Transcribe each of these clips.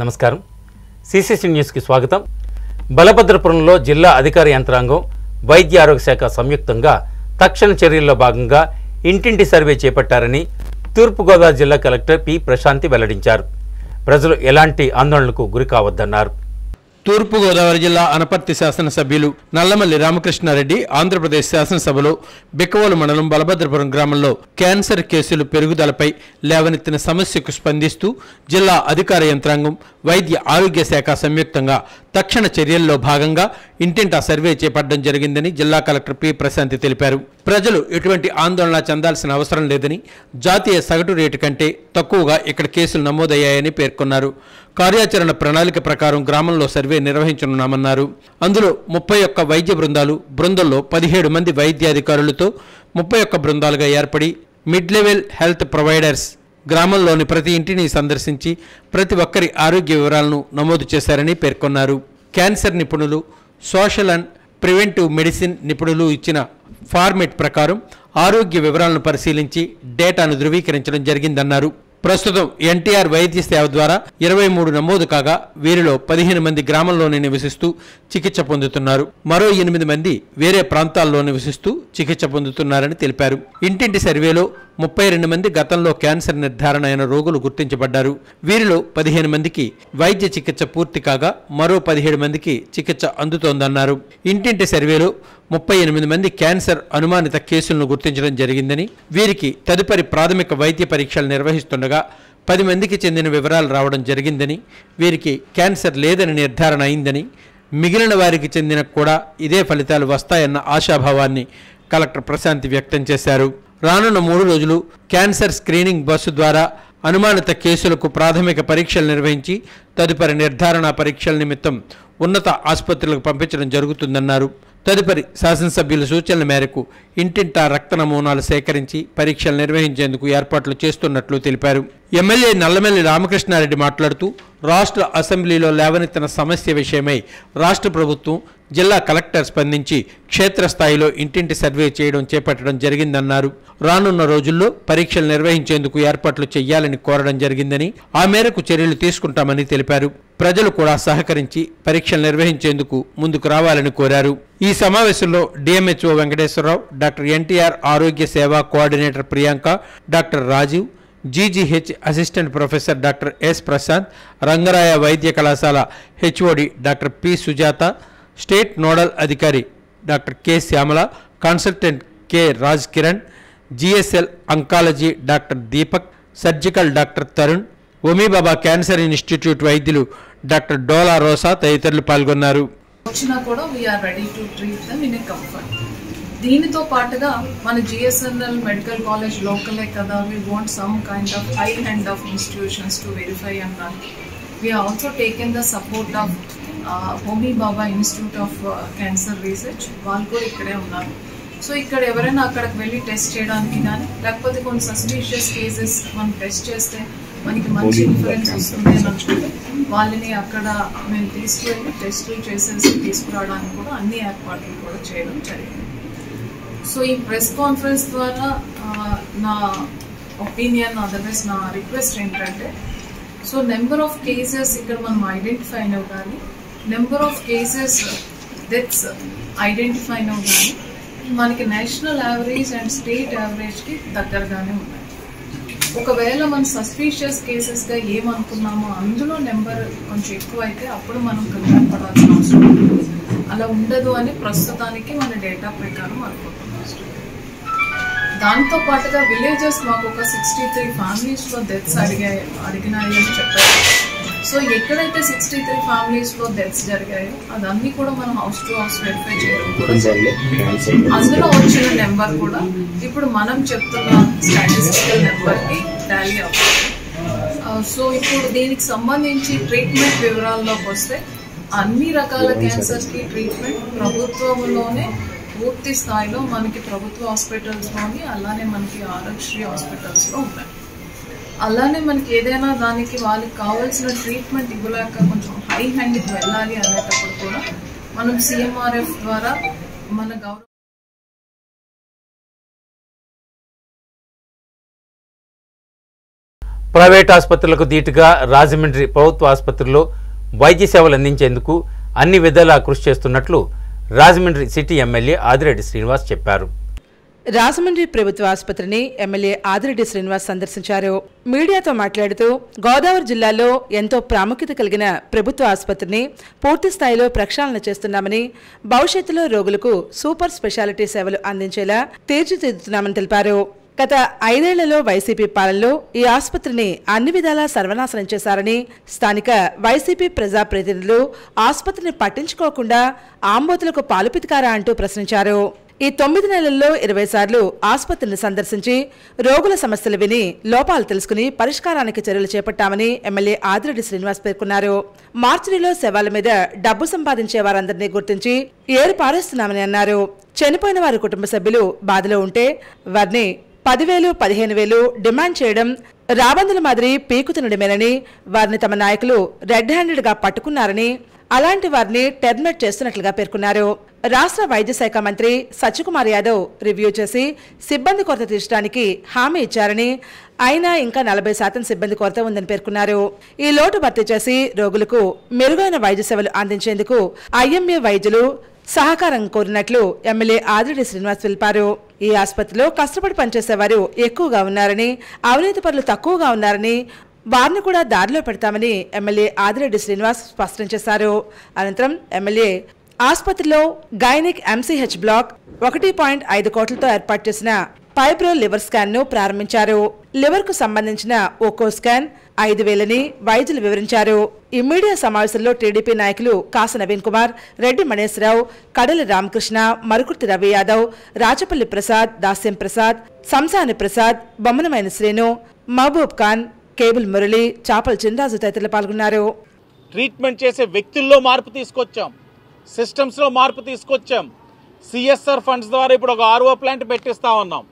నమస్కారం CCC news కి స్వాగతం. బలభద్రపురంలో జిల్లా అధికార యంత్రాంగం వైద్య ఆరోగ్య శాఖ సంయుక్తంగా తక్షణ చర్యల్లో భాగంగా ఇంటింటి సర్వే చేపట్టారని తూర్పు గోదావరి జిల్లా కలెక్టర్ పి ప్రశాంతి వెల్లడించారు. ప్రజలు ఎలాంటి ఆందోళనలకు గురి కావద్దన్నారు. తూర్పు గోదావరి జిల్లా అనపర్తి శాసనసభ్యులు నల్లమల్లి రామకృష్ణారెడ్డి ఆంధ్రప్రదేశ్ శాసనసభలో బిక్కవోలు మండలం బలభద్రపురం గ్రామంలో క్యాన్సర్ కేసులు పెరుగుదలపై లేవనెత్తిన సమస్యకు స్పందిస్తూ జిల్లా అధికార యంత్రాంగం వైద్య ఆరోగ్య శాఖ సంయుక్తంగా తక్షణ చర్యల్లో భాగంగా ఇంటింటా సర్వే చేపట్టడం జరిగిందని జిల్లా కలెక్టర్ పి ప్రశాంతి తెలిపారు. ప్రజలు ఎటువంటి ఆందోళన చెందాల్సిన అవసరం లేదని, జాతీయ సగటు రేటు కంటే తక్కువగా ఇక్కడ కేసులు నమోదయ్యాయని పేర్కొన్నారు. కార్యాచరణ ప్రణాళిక ప్రకారం గ్రామంలో సర్వే నిర్వహించనున్నామన్నారు. అందులో 31 వైద్య బృందంలో 17 మంది వైద్యాధికారులతో 31 బృందాలుగా ఏర్పడి మిడ్ లెవెల్ హెల్త్ ప్రొవైడర్స్ గ్రామంలోని ప్రతి ఇంటిని సందర్శించి ప్రతి ఒక్కరి ఆరోగ్య వివరాలను నమోదు చేశారని పేర్కొన్నారు. క్యాన్సర్ నిపుణులు, సోషల్ అండ్ ప్రివెంటివ్ మెడిసిన్ నిపుణులు ఇచ్చిన ఫార్మెట్ ప్రకారం ఆరోగ్య వివరాలను పరిశీలించి డేటాను ధృవీకరించడం జరిగిందన్నారు. ప్రస్తుతం ఎన్టీఆర్ వైద్య సేవ ద్వారా 23 నమోదు కాగా వీరిలో 15 మంది గ్రామంలోనే నివసిస్తూ చికిత్స పొందుతున్నారు. మరో 8 మంది వేరే ప్రాంతాల్లో నివసిస్తూ చికిత్స పొందుతున్నారని తెలిపారు. ఇంటింటి సర్వేలో 32 మంది గతంలో క్యాన్సర్ నిర్ధారణ అయిన రోగులు గుర్తించబడ్డారు. వీరిలో 15 మందికి వైద్య చికిత్స పూర్తి కాగా మరో 17 మందికి చికిత్స అందుతోందన్నారు. ఇంటింటి సర్వేలో 38 మంది క్యాన్సర్ అనుమానిత కేసులను గుర్తించడం జరిగిందని, వీరికి తదుపరి ప్రాథమిక వైద్య పరీక్షలు నిర్వహిస్తుండగా 10 మందికి చెందిన వివరాలు రావడం జరిగిందని, వీరికి క్యాన్సర్ లేదని నిర్ధారణ అయిందని, మిగిలిన వారికి చెందిన కూడా ఇదే ఫలితాలు వస్తాయన్న ఆశాభావాన్ని కలెక్టర్ ప్రశాంతి వ్యక్తం చేశారు. రానున్న 3 రోజులు క్యాన్సర్ స్క్రీనింగ్ బస్సు ద్వారా అనుమానిత కేసులకు ప్రాథమిక పరీక్షలు నిర్వహించి తదుపరి నిర్ధారణ పరీక్షల నిమిత్తం ఉన్నత ఆసుపత్రులకు పంపించడం జరుగుతుందన్నారు. తదుపరి శాసనసభ్యుల సూచనల మేరకు ఇంటింటా రక్త నమూనాలు సేకరించి పరీక్షలు నిర్వహించేందుకు ఏర్పాట్లు చేస్తున్నట్లు తెలిపారు. ఎమ్మెల్యే నల్లమల్లి రామకృష్ణారెడ్డి మాట్లాడుతూ రాష్ట్ర అసెంబ్లీలో లేవనెత్తిన సమస్య విషయమై రాష్ట్ర ప్రభుత్వం జిల్లా కలెక్టర్ స్పందించి క్షేత్రస్థాయిలో ఇంటింటి సర్వే చేయడం చేపట్టడం జరిగిందన్నారు. రానున్న రోజుల్లో పరీక్షలు నిర్వహించేందుకు ఏర్పాట్లు చేయాలని కోరడం జరిగిందని, ఆ మేరకు చర్యలు తీసుకుంటామని తెలిపారు. ప్రజలు కూడా సహకరించి పరీక్షలు నిర్వహించేందుకు ముందుకు రావాలని కోరారు. ఈ సమావేశంలో DMHO Venkateswararao, doctor NTR Arogya Seva coordinator Priyanka, doctor Rajeev, GGH assistant professor doctor S Prashanth, Rangaraya వైద్య కళాశాల HOD doctor P Sujatha, state nodal అధికారి doctor K Shyamala, consultant K Raj Kiran, GSL oncology doctor Deepak, surgical doctor Tarun, Homi Bhabha cancer institute వైద్యులు డాక్టర్ డోలా రోసా తదితరులు పాల్గొన్నారు. దీనితో పాటుగా మన జిఎస్ఎన్ఎల్ మెడికల్ కాలేజ్ లోకలే కదా, we want some kind of high hand of institutions to verify and run. We have also taken the support of Homi Baba Institute of Cancer Research. వాళ్ళు కూడా ఇక్కడే ఉన్నారు. సో ఇక్కడ ఎవరైనా అక్కడికి వెళ్ళి టెస్ట్ చేయడానికి కానీ లేకపోతే కొన్ని సస్పీషియస్ కేసెస్ మనం టెస్ట్ చేస్తే మనకి మంచి ఇన్ఫరెన్స్ వస్తుంది అని అనుకుంటే వాళ్ళని అక్కడ మేము తీసుకువెళ్ళి టెస్టులు చేసేసి తీసుకురావడానికి కూడా అన్ని ఏర్పాట్లు కూడా చేయడం జరిగింది. సో ఈ ప్రెస్ కాన్ఫరెన్స్ ద్వారా నా ఒపీనియన్, అదర్వైజ్ నా రిక్వెస్ట్ ఏంటంటే, సో నెంబర్ ఆఫ్ కేసెస్ ఇక్కడ మనం ఐడెంటిఫై అయినవి కానీ, number of cases deaths identify అయినవి కానీ మనకి నేషనల్ యావరేజ్ అండ్ స్టేట్ యావరేజ్కి దగ్గరగానే ఉన్నాయి. ఒకవేళ మనం సస్పీషియస్ కేసెస్గా ఏమనుకున్నామో అందులో నెంబర్ కొంచెం ఎక్కువ అయితే అప్పుడు మనం కంగారు పడాల్సిన అవసరం ఉంటుంది. అలా ఉండదు అని ప్రస్తుతానికి మన డేటా ప్రకారం అనుకుంటున్నాం. దాంతో పాటుగా విలేజెస్ మాకు ఒక 63 ఫ్యామిలీస్లో డెత్స్ అడిగినాయి అని చెప్పారు. సో ఎక్కడైతే 63 ఫ్యామిలీస్లో డెత్స్ జరిగాయో అదన్నీ కూడా మనం హౌస్ టు హౌస్ వెరిఫై చేయడం కూడా అందులో వచ్చిన నెంబర్ కూడా ఇప్పుడు మనం చెప్తున్న స్టాటిస్టికల్ నెంబర్కి టాలీ అవుతుంది. సో ఇప్పుడు దీనికి సంబంధించి ట్రీట్మెంట్ వివరాల్లోకి వస్తే అన్ని రకాల క్యాన్సర్కి ట్రీట్మెంట్ ప్రభుత్వంలోనే పూర్తి స్థాయిలో మనకి ప్రభుత్వ హాస్పిటల్స్లోని, అలానే మనకి ఆరోగ్యశ్రీ హాస్పిటల్స్లో ఉన్నాయి. అలానే మనకి ఏదైనా దానికి వాళ్ళకి కావాల్సిన ట్రీట్మెంట్ ఇవ్వలేక కొంచెం హై హ్యాండ్కి వెళ్ళాలి అనేటప్పుడు కూడా మనం సిఎంఆర్ఎఫ్ ద్వారా మన గవర్నమెంట్ ప్రైవేట్ ఆసుపత్రులకు ధీటుగా రాజమండ్రి ప్రభుత్వ ఆసుపత్రుల్లో వైద్య సేవలు అందించేందుకు అన్ని విధాలా కృషి చేస్తున్నట్లు రాజమండ్రి సిటీ ఎమ్మెల్యే ఆదిరెడ్డి శ్రీనివాస్ చెప్పారు. రాజమండ్రి ప్రభుత్వ ఆసుపత్రిని ఎమ్మెల్యే ఆదిరెడ్డి శ్రీనివాస్ సందర్శించారు. మీడియాతో మాట్లాడుతూ గోదావరి జిల్లాలో ఎంతో ప్రాముఖ్యత కలిగిన ప్రభుత్వ ఆసుపత్రిని పూర్తి స్థాయిలో ప్రక్షాళన చేస్తున్నామని, భవిష్యత్తులో రోగులకు సూపర్ స్పెషాలిటీ సేవలు అందించేలా తీర్చిదిద్దుతున్నామని తెలిపారు. గత 5 ఏళ్లలో వైసీపీ పాలనలో ఈ ఆసుపత్రిని అన్ని విధాలా సర్వనాశనం చేశారని, స్థానిక వైసీపీ ప్రజాప్రతినిధులు ఆసుపత్రిని పట్టించుకోకుండా ఆంబోతులకు పాలు పితికారా అంటూ ప్రశ్నించారు. ఈ 9 నెలల్లో 20 సార్లు ఆసుపత్రిని సందర్శించి రోగుల సమస్యలు విని లోపాలు తెలుసుకుని పరిష్కారానికి చర్యలు చేపట్టామని ఎమ్మెల్యే ఆదిరెడ్డి శ్రీనివాస్ పేర్కొన్నారు. మార్చిలో శవాల మీద డబ్బు సంపాదించే వారందరినీ గుర్తించి ఏరు పారేస్తున్నామని అన్నారు. చనిపోయిన వారి కుటుంబ సభ్యులు బాధలో ఉంటే వారిని 10,000, 15,000 డిమాండ్ చేయడం రాబందుల మాదిరి పీకు తినడమేనని, వారిని తమ నాయకులు రెడ్ హ్యాండెడ్గా పట్టుకున్నారని, అలాంటి వారిని టెర్మినేట్ చేస్తున్నట్లుగా పేర్కొన్నారు. రాష్ట్ర వైద్య శాఖ మంత్రి సత్యకుమార్ యాదవ్ రివ్యూ చేసి సిబ్బంది కొరత తీర్చడానికి హామీ ఇచ్చారని, అయినా ఇంకా 40% సిబ్బంది కొరత ఉందని పేర్కొన్నారు. ఈ లోటు భర్తీ చేసి రోగులకు మెరుగైన వైద్య సేవలు అందించేందుకు ఐఎంఏ వైద్యులు సహకారం కోరినట్లు ఎమ్మెల్యే ఆదిరెడ్డి శ్రీనివాస్ తెలిపారు. ఈ ఆసుపత్రిలో కష్టపడి పనిచేసేవారు ఎక్కువగా ఉన్నారని, అవినీతి పరులు తక్కువగా ఉన్నారని, వారిని కూడా దారిలో పెడతామని ఎమ్మెల్యే ఆదిరెడ్డి శ్రీనివాస్ స్పష్టం చేశారు. అనంతరం ఎమ్మెల్యే ఆసుపత్రిలో గైనిక్ ఎంసీహెచ్ బ్లాక్ 1.5 కోట్లతో ఏర్పాటు చేసిన ఫైబ్రో లివర్ స్కాన్ ను ప్రారంభించారు. లివర్ కు సంబంధించిన ఒక్కో స్కాన్ 5,000 వైద్యులు వివరించారు. ఈ మీడియా సమావేశంలో టీడీపీ నాయకులు కాస నవీన్ కుమార్, రెడ్డి మణేశ్వరరావు, కడలి రామకృష్ణ, మరుకుర్తి రవి యాదవ్, రాచపల్లి ప్రసాద్, దాస్యం ప్రసాద్, సంసాని ప్రసాద్, బొమ్మనమైన శ్రీను, మహబూబ్ ఖాన్, కేబుల్ మురళి, చాపల చినరాజు తదితరులు పాల్గొన్నారు. ట్రీట్మెంట్ చేసే వ్యక్తుల్లో మార్పు తీసుకొచ్చాం, సిస్టమ్స్లో మార్పు తీసుకొచ్చాం. సిఎస్ఆర్ ఫండ్స్ ద్వారా ఇప్పుడు ఒక ఆర్ఓ ప్లాంట్ పెట్టిస్తా ఉన్నాం.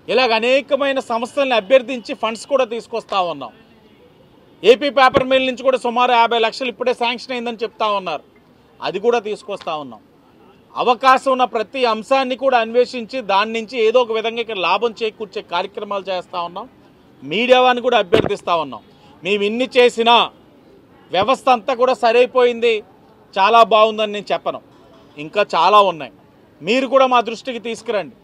ఇలాగ అనేకమైన సంస్థలను అభ్యర్థించి ఫండ్స్ కూడా తీసుకొస్తా ఉన్నాం. ఏపీ పేపర్ మిల్ నుంచి కూడా సుమారు 50 లక్షలు ఇప్పుడే శాంక్షన్ అయిందని చెప్తా ఉన్నారు. అది కూడా తీసుకొస్తా ఉన్నాం. అవకాశం ఉన్న ప్రతి అంశాన్ని కూడా అన్వేషించి దాని నుంచి ఏదో ఒక విధంగా ఇక్కడ లాభం చేకూర్చే కార్యక్రమాలు చేస్తూ ఉన్నాం. మీడియా వారిని కూడా అభ్యర్థిస్తూ ఉన్నాం. మేము ఇన్ని చేసినా వ్యవస్థ అంతా కూడా సరైపోయింది, చాలా బాగుందని నేను చెప్పను. ఇంకా చాలా ఉన్నాయి. మీరు కూడా మా దృష్టికి తీసుకురండి.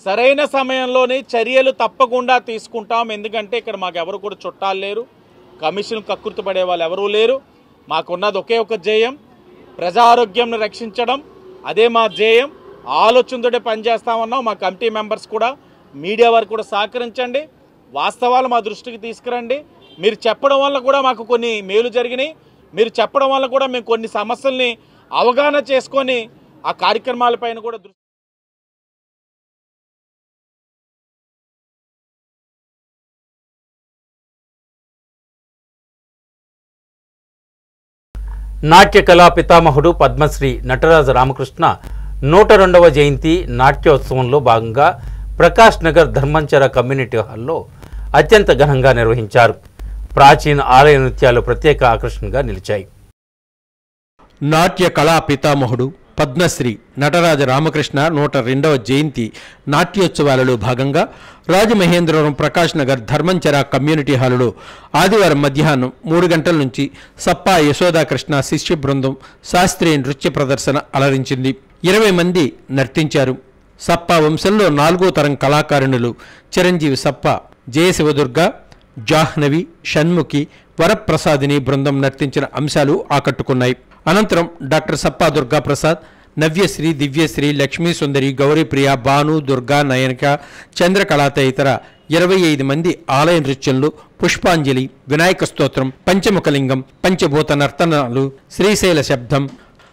సరైన సమయంలోనే చర్యలు తప్పకుండా తీసుకుంటాం. ఎందుకంటే ఇక్కడ మాకు ఎవరు కూడా చుట్టాలు లేరు, కమిషన్ కక్కుర్తి పడే వాళ్ళు ఎవరూ లేరు. మాకున్నది ఒకే ఒక ధ్యేయం, ప్రజారోగ్యంను రక్షించడం. అదే మా ధ్యేయం. ఆలోచనతోటే పనిచేస్తా ఉన్నాం. మా కమిటీ మెంబర్స్ కూడా, మీడియా వారు కూడా సహకరించండి. వాస్తవాలు మా దృష్టికి తీసుకురండి. మీరు చెప్పడం వల్ల కూడా మాకు కొన్ని మేలు జరిగినాయి. మీరు చెప్పడం వల్ల కూడా మేము కొన్ని సమస్యల్ని అవగాహన చేసుకొని ఆ కార్యక్రమాలపైన కూడా నాట్య కళా పితామహుడు పద్మశ్రీ నటరాజ రామకృష్ణ 102వ జయంతి నాట్యోత్సవంలో భాగంగా ప్రకాష్ నగర్ ధర్మంచర కమ్యూనిటీ హాల్లో అత్యంత ఘనంగా నిర్వహించారు. ప్రాచీన ఆలయ నృత్యాలు ప్రత్యేక ఆకర్షణగా నిలిచాయి. నాట్య కళా పితామహుడు పద్మశ్రీ నటరాజ రామకృష్ణ 102వ జయంతి నాట్యోత్సవాలలో భాగంగా రాజమహేంద్రవరం ప్రకాష్ నగర్ ధర్మంచర కమ్యూనిటీ హాలులో ఆదివారం మధ్యాహ్నం 3 గంటల నుంచి సప్పా యశోదాకృష్ణ శిష్య బృందం శాస్త్రీయ నృత్య ప్రదర్శన అలరించింది. 20 మంది నర్తించారు. సప్పా వంశంలో 4వ తరం కళాకారుణులు చిరంజీవి సప్ప, జయశివదుర్గ, జాహ్నవి, షణ్ముఖి, వరప్రసాదిని బృందం నర్తించిన అంశాలు ఆకట్టుకున్నాయి. అనంతరం డాక్టర్ సప్పా దుర్గా ప్రసాద్, నవ్యశ్రీ, దివ్యశ్రీ, లక్ష్మీ సుందరి, గౌరీప్రియ, భాను, దుర్గా, నయనిక, చంద్రకళ తదితర 25 మంది ఆలయ నృత్యంలో పుష్పాంజలి, వినాయక స్తోత్రం, పంచముఖలింగం, పంచభూత నర్తనాలు, శ్రీశైల శబ్దం,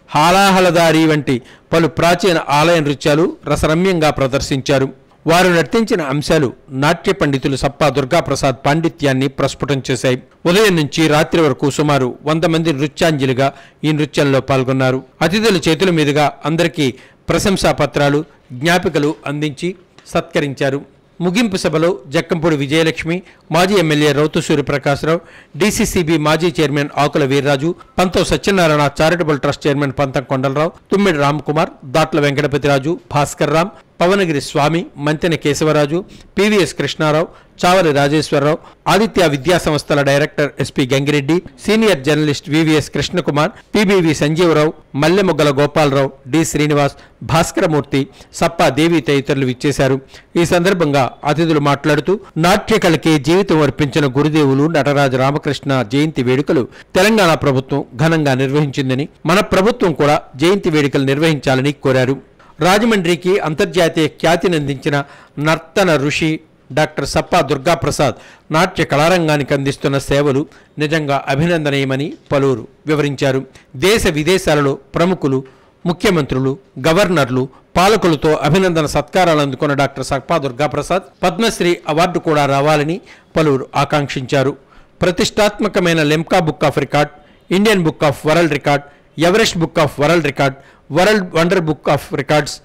హాలాహలదారి వంటి పలు ప్రాచీన ఆలయ నృత్యాలు రసరమ్యంగా ప్రదర్శించారు. వారు నర్తించిన అంశాలు నాట్య పండితులు సప్పా దుర్గాప్రసాద్ పాండిత్యాన్ని ప్రస్ఫుటం చేశాయి. ఉదయం నుంచి రాత్రి వరకు సుమారు 100 మంది నృత్యాంజలిగా ఈ నృత్యంలో పాల్గొన్నారు. అతిథుల చేతుల మీదుగా అందరికీ ప్రశంసా పత్రాలు, జ్ఞాపికలు అందించి సత్కరించారు. ముగింపు సభలో జక్కంపూడి విజయలక్ష్మి, మాజీ ఎమ్మెల్యే రౌతు సూర్యప్రకాశ్రావు, డీసీసీబీ మాజీ chairman Akula Veerraju, Pantham Satyanarayana charitable trust chairman Pantham Kondalarao, Tummidi Ramkumar, Datla Venkatapatiraju, Bhaskar Ram, Pavanagiri Swami, Mantena Keshavaraju, PVS Krishnarao, Chavari Rajeswararao, Aditya విద్యా సంస్థల director SP Gangireddy, senior journalist VVS Krishnakumar, PBV Sanjeevarao, Mallemoggala Gopalarao, D Srinivas, Bhaskaramurthy, Sappa Devi తదితరులు విచ్చేశారు. ఈ సందర్భంగా అతిథులు మాట్లాడుతూ నాట్యకళకే జీవితం అర్పించిన గురుదేవులు నటరాజ రామకృష్ణ జయంతి వేడుకలు తెలంగాణ ప్రభుత్వం ఘనంగా నిర్వహించిందని, మన ప్రభుత్వం కూడా జయంతి వేడుకలు నిర్వహించాలని కోరారు. రాజమండ్రికి అంతర్జాతీయ ఖ్యాతినందించిన నర్తన ఋషి డాక్టర్ సప్పా దుర్గాప్రసాద్ నాట్య కళారంగానికి అందిస్తున్న సేవలు నిజంగా అభినందనీయమని పలువురు వివరించారు. దేశ విదేశాలలో ప్రముఖులు, ముఖ్యమంత్రులు, గవర్నర్లు, పాలకులతో అభినందన సత్కారాలు అందుకున్న డాక్టర్ సప్పా దుర్గాప్రసాద్ పద్మశ్రీ అవార్డు కూడా రావాలని పలువురు ఆకాంక్షించారు. ప్రతిష్టాత్మకమైన Limca book of record, Indian book of world record, Everest book of world record, world wonder book of records,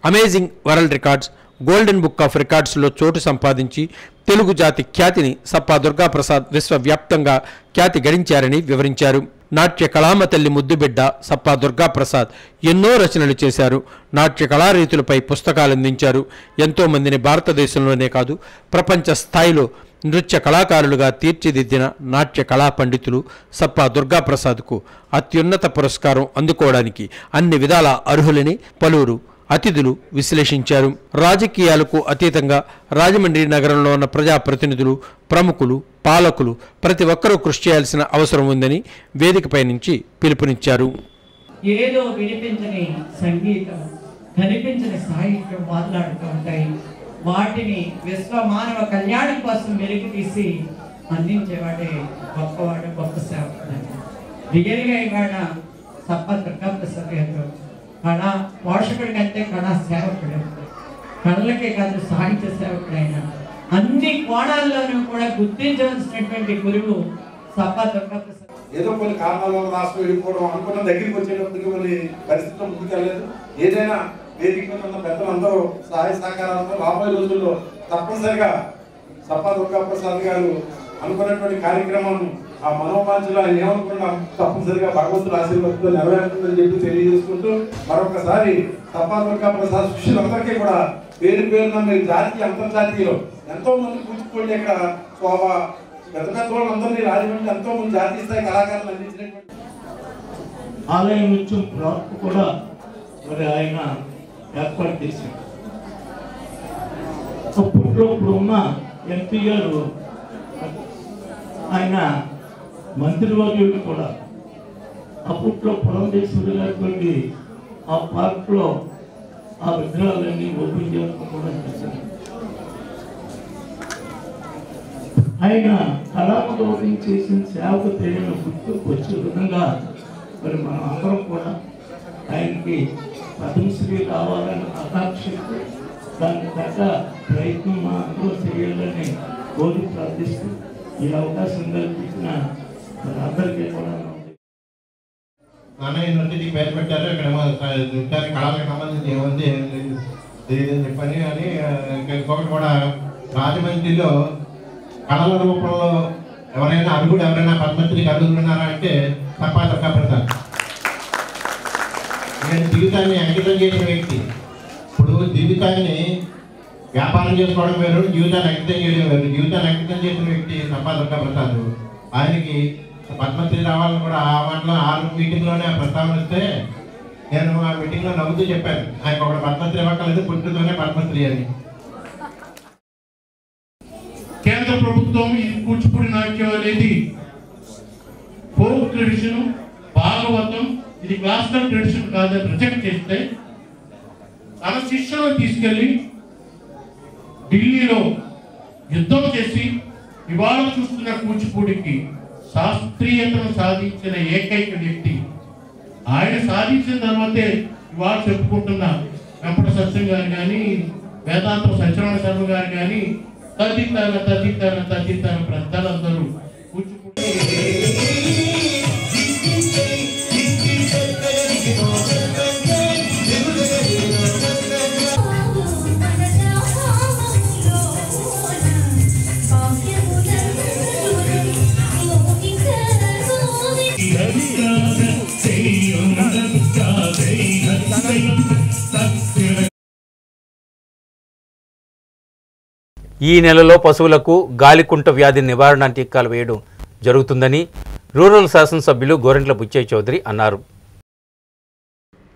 amazing world records, golden book of రికార్డ్స్లో చోటు సంపాదించి తెలుగు జాతి ఖ్యాతిని సప్పా దుర్గాప్రసాద్ విశ్వవ్యాప్తంగా ఖ్యాతి గడించారని వివరించారు. నాట్య కళామ తల్లి ముద్దుబిడ్డ సప్పా దుర్గాప్రసాద్ ఎన్నో రచనలు చేశారు. నాట్య కళారీతులపై పుస్తకాలు అందించారు. ఎంతోమందిని భారతదేశంలోనే కాదు ప్రపంచ స్థాయిలో నృత్య కళాకారులుగా తీర్చిదిద్దిన నాట్య కళా పండితులు సప్పా దుర్గాప్రసాద్కు అత్యున్నత పురస్కారం అందుకోవడానికి అన్ని విధాల అర్హులని పలువురు అతిథులు విశ్లేషించారు. రాజకీయాలకు అతీతంగా రాజమండ్రి నగరంలో ఉన్న ప్రజాప్రతినిధులు, ప్రముఖులు, పాలకులు ప్రతి ఒక్కరూ కృషి చేయాల్సిన అవసరం ఉందని వేదికపై నుంచి పిలుపునిచ్చారు. ఏదో వినిపించని సంగీతం, కనిపించిన సాహిత్యం మాట్లాడుతూ ఉంటాయి. వాటిని విశ్వ మానవ కళ్యాణం కోసం వెలికి తీసి అందించేవాడే గొప్పవాడు, గొప్ప సేవకుడు. రియల్గా ఇవాళ సప్పా దుర్గాప్రసాద్ గారు కళా పోషకుడి కంటే కళా సేవకుడు. కళలకే కాదు సాహిత్య సేవకుడైన అన్ని కోణాల్లోనూ కూడా గుర్తించవలసినటువంటి గురువు సప్పా దుర్గాప్రసాద్. ఏదో కొన్ని కారణాల వల్ల రాష్ట్రం వెళ్ళిపోవడం అనుకున్న దగ్గరికి వచ్చేటప్పటికి కొన్ని పరిస్థితులు ముందుకెళ్ళలేదు. ఏదైనా వేదిక మీద ఉన్న పెద్దలందరూ సహాయ సహకారాలతో రాబోయే రోజుల్లో తప్పనిసరిగా సప్పా దుర్గాప్రసాద్ గారు అనుకున్నటువంటి కార్యక్రమం ఆ మనోవాంఛలో ఆయన ఏమనుకున్నా తప్పనిసరిగా భగవంతుడు ఆశీర్వాదంతో నెరవేరుతుందని చెప్పి తెలియజేసుకుంటూ మరొకసారి సప్పా దుర్గాప్రసాద్ శిష్యులందరికీ కూడా పేరు పేరున మీరు జాతీయ అంతర్జాతీయలో ఎంతో మంది కూచిపూడి ఇక్కడ శోభ పెద్ద పెద్ద వాళ్ళందరినీ రాజమండ్రి ఎంతో మంది జాతీయ స్థాయి కళాకారులు అందించినటువంటి ఆలయం నుంచి ప్రాప్తి కూడా మరి ఆయన ఏర్పాటు చేశారు. అప్పట్లో ఇప్పుడున్న ఎంపీ గారు ఆయన మంత్రివర్యుడు కూడా అప్పట్లో పురంధేశ్వరి గారి ఆ పార్క్లో ఆ విగ్రహాలన్నీ ఓపెన్ చేయడం కూడా చేశారు. ఆయన కళామదోపం చేసిన సేవకు తెలియని గుర్తుకు వచ్చే విధంగా మరి మనం అందరం కూడా ఆయనకి పద్మశ్రీ కావాలని ఆకాంక్షిస్తూ దానికి తగ్గ ప్రయత్నం మా అందరూ చేయాలని కోరి ప్రార్థిస్తూ ఈ అవకాశం కల్పించిన అందరికీ కూడా నాన్న యూనివర్సిటీకి పేరు పెట్టారు. ఇక్కడ నృత్యానికి కళలకు సంబంధించి ఏముంది తెలియదని చెప్పని అని ఇంకొకటి కూడా రాజమండ్రిలో కళల రూపంలో ఎవరైనా అర్హుడు ఎవరైనా పద్మశ్రీకి అర్హులున్నారా అంటే సప్పా దుర్గాప్రసాద్. నేను జీవితాన్ని అంకితం చేసిన వ్యక్తి. ఇప్పుడు జీవితాన్ని వ్యాపారం చేసుకోవడం వేరు, జీవితాన్ని అంకితం చేయడం వేరు. జీవితాన్ని అంకితం చేసిన వ్యక్తి సప్పా దుర్గాప్రసాద్. ఆయనకి పద్మశ్రీ రావాలని కూడా ఆ మాటలో 6 మీటింగ్లోనే ప్రస్తావన ఇస్తే నేను ఆ మీటింగ్లో నవ్వుతూ చెప్పాను, ఆయనకు ఒక పద్మశ్రీ ఇవ్వక్కలేదు, పుట్టుతోనే పద్మశ్రీ అని. కేంద్ర ప్రభుత్వం ఈ కూచిపూడి నాట్యం అనేది ఫోక్ ట్రెడిషన్, భాగవతం, ఇది క్లాసికల్ ట్రెడిషన్ కాదని రిజెక్ట్ చేస్తే తన శిష్యులను తీసుకెళ్ళి ఢిల్లీలో యుద్ధం చేసి ఇవాళ చూస్తున్న కూచిపూడికి శాస్త్రీయతను సాధించిన ఏకైక వ్యక్తి. ఆయన సాధించిన తర్వాతే ఇవాళ చెప్పుకుంటున్న వెంపట సత్యం గారు కానీ, వేదాంతం సత్యనారాయణ శర్మ గారు కానీ, తదితర పెద్దలందరూ కూచిపూడి ఈ నెలలో పశువులకు గాలికుంట వ్యాధి నివారణ టీకాలు వేయడం జరుగుతుందని రూరల్ శాసనసభ్యులు గోరెంట్ల బుచ్చయ్య చౌదరి అన్నారు.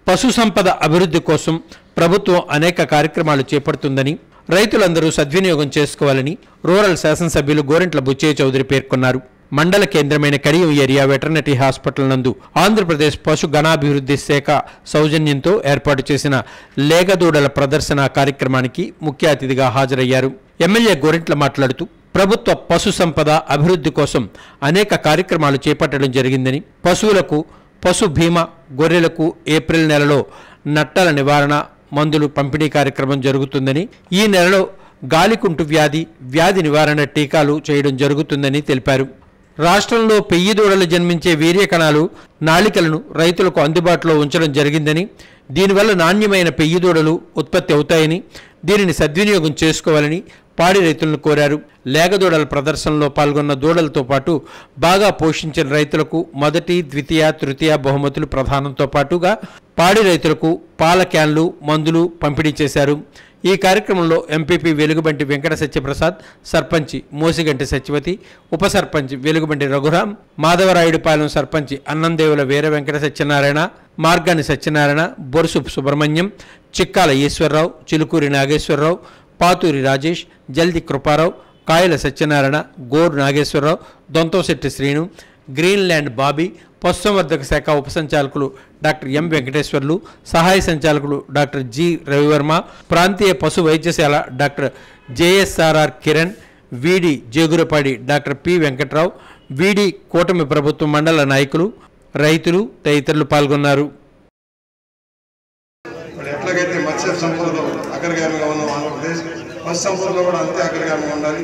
పశు సంపద అభివృద్ధి కోసం ప్రభుత్వం అనేక కార్యక్రమాలు చేపడుతుందని రైతులందరూ సద్వినియోగం చేసుకోవాలని రూరల్ శాసనసభ్యులు గోరెంట్ల బుచ్చయ్య చౌదరి పేర్కొన్నారు. మండల కేంద్రమైన కడియం ఏరియా వెటర్నరీ హాస్పిటల్ నందు ఆంధ్రప్రదేశ్ పశు గణాభివృద్ధి శాఖ సౌజన్యంతో ఏర్పాటు చేసిన లేగదూడల ప్రదర్శన కార్యక్రమానికి ముఖ్య అతిథిగా హాజరయ్యారు. ఎమ్మెల్యే గోరెంట్ల మాట్లాడుతూ ప్రభుత్వ పశు సంపద అభివృద్ధి కోసం అనేక కార్యక్రమాలు చేపట్టడం జరిగిందని, పశువులకు పశు బీమా, గొర్రెలకు ఏప్రిల్ నెలలో నట్టల నివారణ మందులు పంపిణీ కార్యక్రమం జరుగుతుందని, ఈ నెలలో గాలికుంటు వ్యాధి నివారణ టీకాలు చేయడం జరుగుతుందని తెలిపారు. రాష్ట్రంలో పెయ్యి దూడలు జన్మించే వీర్య కణాలు నాళికలను రైతులకు అందుబాటులో ఉంచడం జరిగిందని, దీనివల్ల నాణ్యమైన పెయ్యి దూడలు ఉత్పత్తి అవుతాయని, దీనిని సద్వినియోగం చేసుకోవాలని పాడి రైతులను కోరారు. లేగదూడల ప్రదర్శనలో పాల్గొన్న దూడలతో పాటు బాగా పోషించిన రైతులకు మొదటి, ద్వితీయ, తృతీయ బహుమతులు ప్రదానంతో పాటుగా పాడి రైతులకు పాల క్యాన్లు, మందులు పంపిణీ చేశారు. ఈ కార్యక్రమంలో ఎంపీపీ వెలుగుబంటి వెంకట సత్యప్రసాద్, సర్పంచి మోసిగంటి సత్యవతి, ఉప సర్పంచ్ వెలుగుబంటి రఘురాం, మాధవరాయుడుపాలెం సర్పంచి అన్నందేవుల వీర వెంకట సత్యనారాయణ, మార్గాని సత్యనారాయణ, బొరుసు సుబ్రహ్మణ్యం, చిక్కాల ఈశ్వరరావు, చిలుకూరి నాగేశ్వరరావు, పాతూరి రాజేష్, జల్ది కృపారావు, కాయల సత్యనారాయణ, గోరు నాగేశ్వరరావు, దొంతంశెట్టి శ్రీను, గ్రీన్లాండ్ బాబీ, పశుసంవర్ధక శాఖ ఉప సంచాలకులు డాక్టర్ ఎం వెంకటేశ్వర్లు, సహాయ సంచాలకులు డాక్టర్ జి రవివర్మ, ప్రాంతీయ పశు వైద్యశాల డాక్టర్ జేఎస్ఆర్ఆర్ కిరణ్, వీడి జేగురపాడి డాక్టర్ పి వెంకట్రావు, వీడి కూటమి ప్రభుత్వ మండల నాయకులు, రైతులు తదితరులు పాల్గొన్నారు. ఎట్లాగైతే మత్స్య సంపదలో అగ్రగామిగా ఉన్నాం ఆంధ్రప్రదేశ్, పశు సంపదలో కూడా అంతే అగ్రగామిగా ఉండాలి.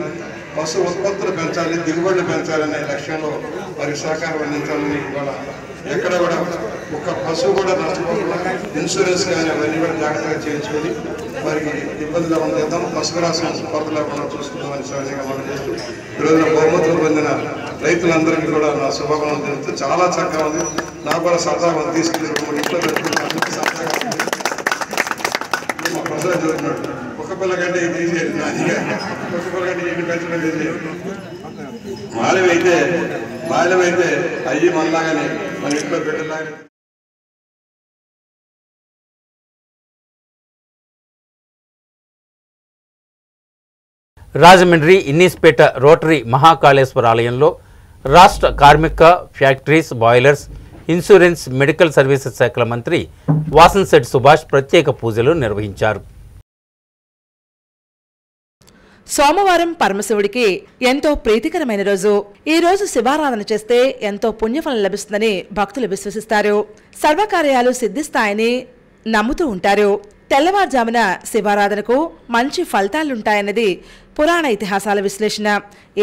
పశు ఉత్పత్తులు పెంచాలి, దిగుబడులు పెంచాలనే లక్ష్యంలో మరి సహకారం అందించాలని ఇవాళ ఎక్కడ కూడా ఒక పశువు కూడా నష్టపోకుండా ఇన్సూరెన్స్ కానీ అవన్నీ కూడా జాగ్రత్తగా చేయించుకొని మరి ఇబ్బంది లేకుండా చేద్దాం, పశువు రాసం కొరత లేకుండా చూసుకుందామని సహజంగా మనం చేస్తూ ఈరోజున బహుమతులు పొందిన రైతులందరికీ కూడా నా శుభాకాంక్షలు తెలుస్తూ చాలా చక్కగా ఉంది. నాకు కూడా సరదాగా తీసుకుని ఇంట్లో పెట్టుకుంటే సరదాగా మా ప్రసాద్ చదువుతున్నాడు, ఒక పిల్ల కంటే ఇది తీసేది నానిగా, ఒక పిల్ల కంటే ఇది పెంచడం ఇది బాల్యమైతే అయ్యి మనలాగానే మన ఇంట్లో బిడ్డలాగా. రాజమండ్రి ఇన్నీస్పేట రోటరీ మహాకాళేశ్వర ఆలయంలో రాష్ట్ర కార్మిక, factories, boilers, insurance, medical services శాఖల మంత్రి వాసన్శెట్టి సుభాష్ ప్రత్యేక పూజలు నిర్వహించారు. సోమవారం పరమశివుడికి ఎంతో ప్రీతికరమైన రోజు. ఈ రోజు శివారాధన చేస్తే ఎంతో పుణ్యఫలం లభిస్తుందని భక్తులు విశ్వసిస్తారు. సర్వకార్యాలు సిద్ధిస్తాయని నమ్ముతూ ఉంటారు. తెల్లవారుజామున శివారాధనకు మంచి ఫలితాలుంటాయన్నది పురాణ ఇతిహాసాల విశ్లేషణ.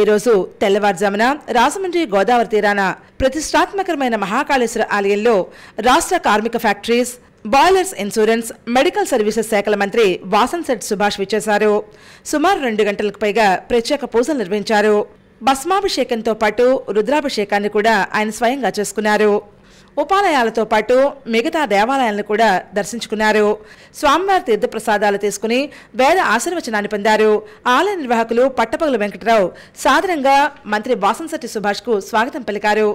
ఈ రోజు తెల్లవారుజామున రాజమండ్రి గోదావరి తీరాన ప్రతిష్టాత్మకమైన మహాకాళేశ్వర ఆలయంలో రాష్ట్ర కార్మిక, factories, boilers, insurance, medical services శాఖల మంత్రి వాసన్శెట్టి సుభాష్ విచ్చేశారు. సుమారు 2 గంటలకు పైగా ప్రత్యేక పూజలు నిర్వహించారు. భస్మాభిషేకంతో పాటు రుద్రాభిషేకాన్ని కూడా ఆయన స్వయంగా చేసుకున్నారు. ఉపాలయాలతో పాటు మిగతా దేవాలయాలను కూడా దర్శించుకున్నారు. స్వామివారి తీర్థప్రసాదాలు తీసుకుని వేద ఆశీర్వచనాన్ని పొందారు. ఆలయ నిర్వాహకులు పట్టపగలు వెంకటరావు సాధారణంగా మంత్రి వాసన్శెట్టి సుభాష్కు స్వాగతం పలికారు.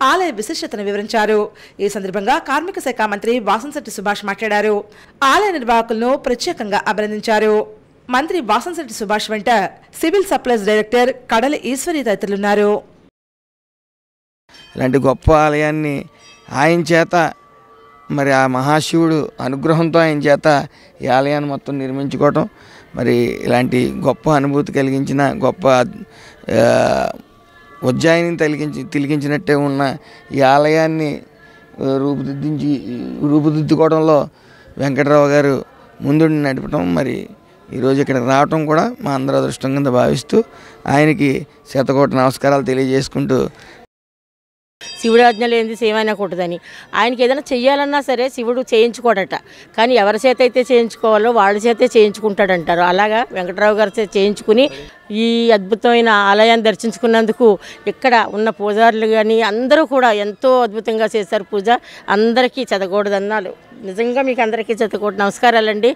ఆలయ విశిష్టతను వివరించారు. ఈ సందర్భంగా కార్మిక శాఖ మంత్రి వాసన్శెట్టి సుభాష్ మాట్లాడారు. ఆలయ నిర్వాహకులను ప్రత్యేకంగా అభినందించారు. మంత్రి వాసన్శెట్టి సుభాష్ వెంట సివిల్ సప్లైస్ డైరెక్టర్ కడలి ఈశ్వరి తదితరులున్నారు. ఇలాంటి గొప్ప ఆలయాన్ని ఆయన చేత, మరి ఆ మహాశివుడు అనుగ్రహంతో ఆయన చేత ఈ ఆలయాన్ని మొత్తం నిర్మించుకోవటం, మరి ఇలాంటి గొప్ప అనుభూతి కలిగించిన, గొప్ప ఉజ్జాయిని తిలిగించినట్టే ఉన్న ఈ ఆలయాన్ని రూపుదిద్దుకోవడంలో వెంకటరావు గారు ముందుండి నడపడం, మరి ఈరోజు ఇక్కడికి రావటం కూడా మా అందరూ అదృష్టం కింద భావిస్తూ ఆయనకి శతకోటి నమస్కారాలు తెలియజేసుకుంటూ, శివుడు ఆజ్ఞ లేనిది సేమైనా కొట్టదని, ఆయనకి ఏదైనా చెయ్యాలన్నా సరే శివుడు చేయించుకోడట, కానీ ఎవరి చేత అయితే చేయించుకోవాలో వాళ్ళ చేతే చేయించుకుంటాడంటారు. అలాగా వెంకటరావు గారి చేత చేయించుకుని ఈ అద్భుతమైన ఆలయాన్ని దర్శించుకున్నందుకు ఇక్కడ ఉన్న పూజారులు కానీ అందరూ కూడా ఎంతో అద్భుతంగా చేశారు పూజ. అందరికీ చదకూడదన్నాలు. నిజంగా మీకు అందరికీ చదకూడదు నమస్కారాలండి.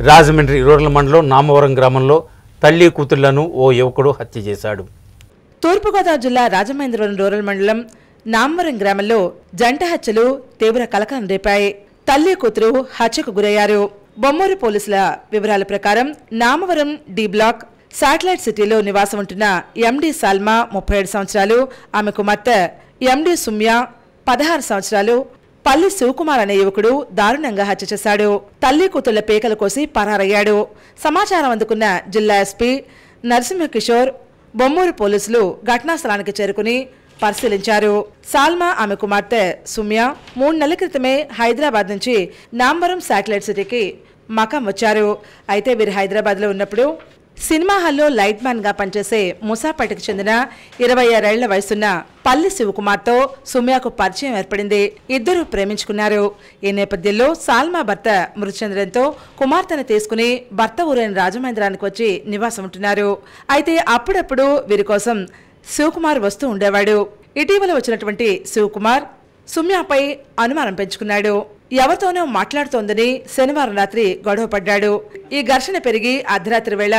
రాజమండ్రి రూరల్ మండలం నామవరం గ్రామంలో తల్లి కూతుళ్లను ఓ యువకుడు హత్య చేశాడు. తూర్పుగోదావరి జిల్లా రాజమహేంద్రవరం రూరల్ మండలం నామవరం గ్రామంలో జంట హత్యలు తీవ్ర కలకలం రేపాయి. తల్లి కూతురు హత్యకు గురయ్యారు. బొమ్మూరు పోలీసుల వివరాల ప్రకారం నామవరం డి బ్లాక్ శాటిలైట్ సిటీలో నివాసం ఉంటున్న ఎండి సల్మా 37 సంవత్సరాలు, ఆమె కుమార్తె ఎండి సుమ్యా 16 సంవత్సరాలు పల్లి శివకుమార్ అనే యువకుడు దారుణంగా హత్య చేశాడు. తల్లి కూతుళ్ల పేకలు కోసి పరారయ్యాడు. సమాచారం అందుకున్న జిల్లా ఎస్పీ నరసింహకిషోర్, బొమ్మూరు పోలీసులు ఘటనా స్థలానికి చేరుకుని పరిశీలించారు. సాల్మా, ఆమె కుమార్తె సుమ్యా 3 నెలల క్రితమే హైదరాబాద్ నుంచి నాంబరం శాటిలైట్ సిటీకి మకాం వచ్చారు. అయితే వీరు హైదరాబాద్లో ఉన్నప్పుడు సినిమా హాల్లో లైట్ మ్యాన్ గా పనిచేసే ముసాపేటకు చెందిన 26 ఏళ్ల వయసున్న పల్లి శివకుమార్తో సుమ్యాకు పరిచయం ఏర్పడింది. ఇద్దరు ప్రేమించుకున్నారు. ఈ నేపథ్యంలో సాల్మా భర్త మృతి చెందడంతో కుమార్తెను తీసుకుని భర్త ఊరైన రాజమహేంద్రానికి వచ్చి నివాసం ఉంటున్నారు. అయితే అప్పుడప్పుడు వీరి కోసం శివకుమార్ వస్తూ ఉండేవాడు. ఇటీవల వచ్చినటువంటి శివకుమార్ సుమ్యాపై అనుమానం పెంచుకున్నాడు. ఎవరితోనో మాట్లాడుతోందని శనివారం రాత్రి గొడవ పడ్డాడు. ఈ ఘర్షణ పెరిగి అర్ధరాత్రి వేళ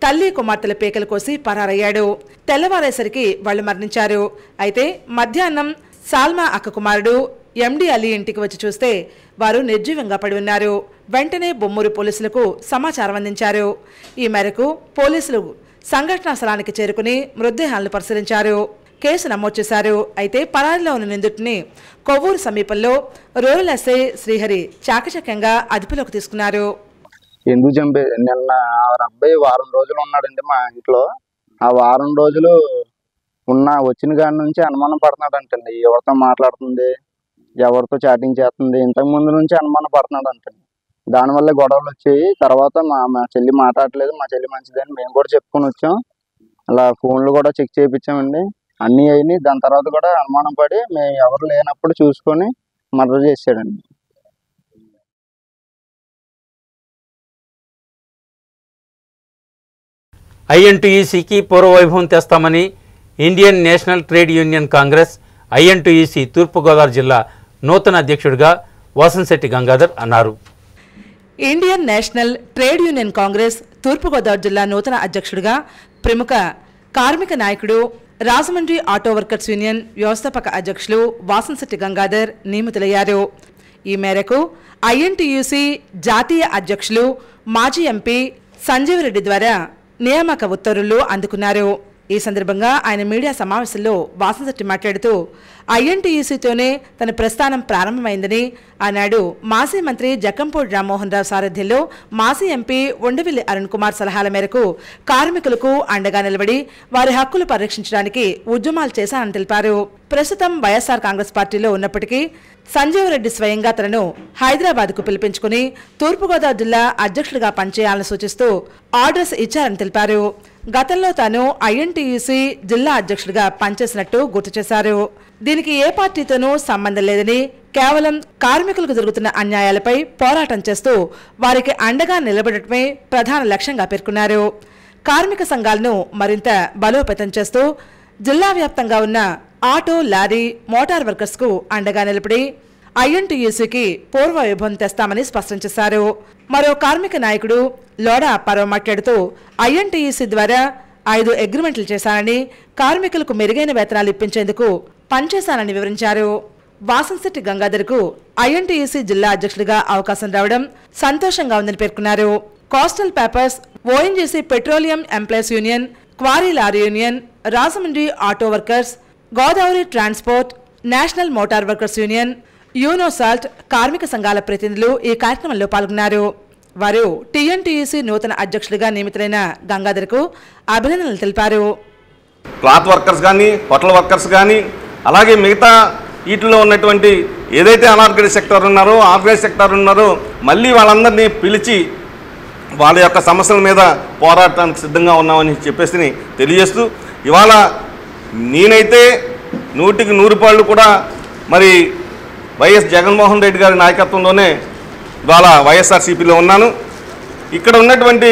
తల్లి కుమార్తెల పేకలు కోసి పరారయ్యాడు. తెల్లవారేసరికి వాళ్లు మరణించారు. అయితే మధ్యాహ్నం సాల్మా అక్క కుమారుడు ఎండి అలీ ఇంటికి వచ్చి చూస్తే వారు నిర్జీవంగా పడి ఉన్నారు. వెంటనే బొమ్మూరు పోలీసులకు సమాచారం అందించారు. ఈ మేరకు పోలీసులు సంఘటనా స్థలానికి చేరుకుని మృతదేహాలను పరిశీలించారు. కేసు నమోదు చేశారు. అయితే పరారీలో ఉన్న నిందితుడిని కొవ్వూరు సమీపంలో రూరల్ ఎస్ఐ శ్రీహరి చాకచక్యంగా అదుపులోకి తీసుకున్నారు. ఎందుకు చంపే నిన్న అబ్బాయి వారం రోజులు ఉన్నాడండి మా ఇంట్లో. ఆ వారం రోజులు వచ్చిన కాడి నుంచి అనుమానం పడుతున్నాడంటండి. ఎవరితో మాట్లాడుతుంది, ఎవరితో చాటింగ్ చేస్తుంది, ఇంతకు ముందు నుంచి అనుమానం పడుతున్నాడంటండి. దానివల్ల గొడవలు వచ్చాయి. తర్వాత మా చెల్లి మాట్లాడలేదు, మా చెల్లి మంచిదని మేము కూడా చెప్పుకొని వచ్చాం. అలా ఫోన్లు కూడా చెక్ చేయించామండి, అన్నీ అయినాయి. దాని తర్వాత కూడా అనుమానం పడి మేము ఎవరు లేనప్పుడు చూసుకొని మర్డర్ చేసాడండి. ఐఎన్టీయూసీకి పూర్వవైభవం తెస్తామని Indian national trade union Congress INTUC Turpugodavari జిల్లా నూతన అధ్యక్షుడిగా వాసంశెట్టి గంగాధర్ అన్నారు. Indian national trade union Congress Turpugodavari జిల్లా నూతన అధ్యక్షుడిగా ప్రముఖ కార్మిక నాయకుడు, రాజమండ్రి ఆటో వర్కర్స్ యూనియన్ వ్యవస్థాపక అధ్యక్షులు వాసంశెట్టి గంగాధర్ నియమితులయ్యారు. ఈ మేరకు ఐఎన్టీయూసీ జాతీయ అధ్యక్షులు మాజీ ఎంపీ సంజీవరెడ్డి ద్వారా నియామక ఉత్తర్వులు అందుకున్నారు. ఈ సందర్భంగా ఆయన మీడియా సమావేశంలో వాసంశెట్టి మాట్లాడుతూ ఐఎన్టీయూసీతోనే తన ప్రస్థానం ప్రారంభమైందని ఆనాడు మాజీ మంత్రి జక్కంపూడి రామ్మోహన్ రావు సారథ్యంలో మాజీ ఎంపీ ఉండవిల్లి అరుణ్ కుమార్ సలహాల మేరకు కార్మికులకు అండగా నిలబడి వారి హక్కులు పరిరక్షించడానికి ఉద్యమాలు చేశానని తెలిపారు. ప్రస్తుతం వైఎస్ఆర్ కాంగ్రెస్ పార్టీలో ఉన్నప్పటికీ సంజీవరెడ్డి స్వయంగా తనను హైదరాబాద్కు పిలిపించుకుని తూర్పుగోదావరి జిల్లా అధ్యక్షుడిగా పనిచేయాలని సూచిస్తూ ఆర్డర్స్ ఇచ్చారని తెలిపారు. గతంలో తాను ఐఎన్టీయూసీ జిల్లా అధ్యక్షుడిగా పనిచేసినట్టు గుర్తు చేశారు. దీనికి ఏ పార్టీతోనూ సంబంధం లేదని, కేవలం కార్మికులకు జరుగుతున్న అన్యాయాలపై పోరాటం చేస్తూ వారికి అండగా నిలబడటమే ప్రధాన లక్ష్యంగా పేర్కొన్నారు. కార్మిక సంఘాలను మరింత బలోపేతం చేస్తూ జిల్లా వ్యాప్తంగా ఉన్న ఆటో, లారీ, మోటార్ వర్కర్స్కు అండగా నిలబడి ఐఎన్టీయూసీకి పూర్వ వైభవం తెస్తామని స్పష్టం చేశారు. మరో కార్మిక నాయకుడు లోడా అప్పారావు మాట్లాడుతూ ఐఎన్టీయూసీ ద్వారా 5 అగ్రిమెంట్లు చేశానని, కార్మికులకు మెరుగైన వేతనాలు ఇప్పించేందుకు పనిచేశానని వివరించారు. వాసంశెట్టి గంగాధర్కు ఐఎన్టీయూసీ జిల్లా అధ్యక్షుడిగా అవకాశం రావడం సంతోషంగా ఉందని పేర్కొన్నారు. Coastal papers, ONGC petroleum employees union, quarry lorry union, Rajahmundry auto workers, Godavari transport, national motor workers union, యూనోసాల్ట్ కార్మిక సంఘాల ప్రతినిధులు ఈ కార్యక్రమంలో పాల్గొన్నారు. వారు టీఎన్టీయూసీ నూతన అధ్యక్షుడిగా నియమితులైన గంగాధర్కు అభినందనలు తెలిపారు. క్లాత్ వర్కర్స్ కానీ, హోటల్ వర్కర్స్ కానీ, అలాగే మిగతా వీటిలో ఉన్నటువంటి ఏదైతే అనార్గనైజ్ సెక్టర్ ఉన్నారో, ఆర్గనైజ్ సెక్టర్ ఉన్నారో మళ్ళీ వాళ్ళందరినీ పిలిచి వాళ్ళ యొక్క సమస్యల మీద పోరాటానికి సిద్ధంగా ఉన్నామని చెప్పేసి తెలియజేస్తూ, ఇవాళ నేనైతే 100కి 100 పాళ్ళు కూడా మరి వైఎస్ జగన్మోహన్ రెడ్డి గారి నాయకత్వంలోనే ఇవాళ వైఎస్ఆర్సీపీలో ఉన్నాను. ఇక్కడ ఉన్నటువంటి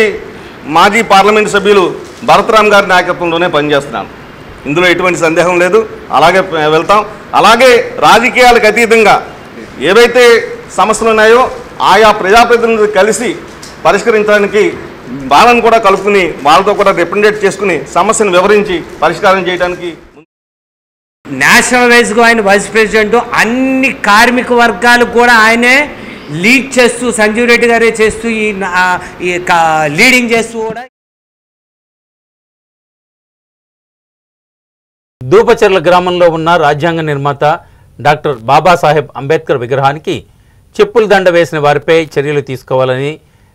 మాజీ పార్లమెంటు సభ్యులు భరతరామ్ గారి నాయకత్వంలోనే పనిచేస్తున్నాను. ఇందులో ఎటువంటి సందేహం లేదు. అలాగే వెళ్తాం. అలాగే రాజకీయాలకు అతీతంగా ఏవైతే సమస్యలు ఉన్నాయో ఆయా ప్రజాప్రతినిధులు కలిసి పరిష్కరించడానికి వాళ్ళని కూడా కలుపుకుని వాళ్ళతో కూడా రిప్రజెంటేట్ చేసుకుని సమస్యను వివరించి పరిష్కారం చేయడానికి నేషనల్ వైజ్గా ఆయన వైస్ ప్రెసిడెంట్, అన్ని కార్మిక వర్గాలు కూడా ఆయనే లీడ్ చేస్తూ, సంజీవ్ రెడ్డి గారే చేస్తూ ఈ లీడింగ్ చేస్తూ కూడా. దూపచెర్ల గ్రామంలో ఉన్న రాజ్యాంగ నిర్మాత డాక్టర్ బాబాసాహెబ్ అంబేద్కర్ విగ్రహానికి చెప్పుల దండ వేసిన వారిపై చర్యలు తీసుకోవాలని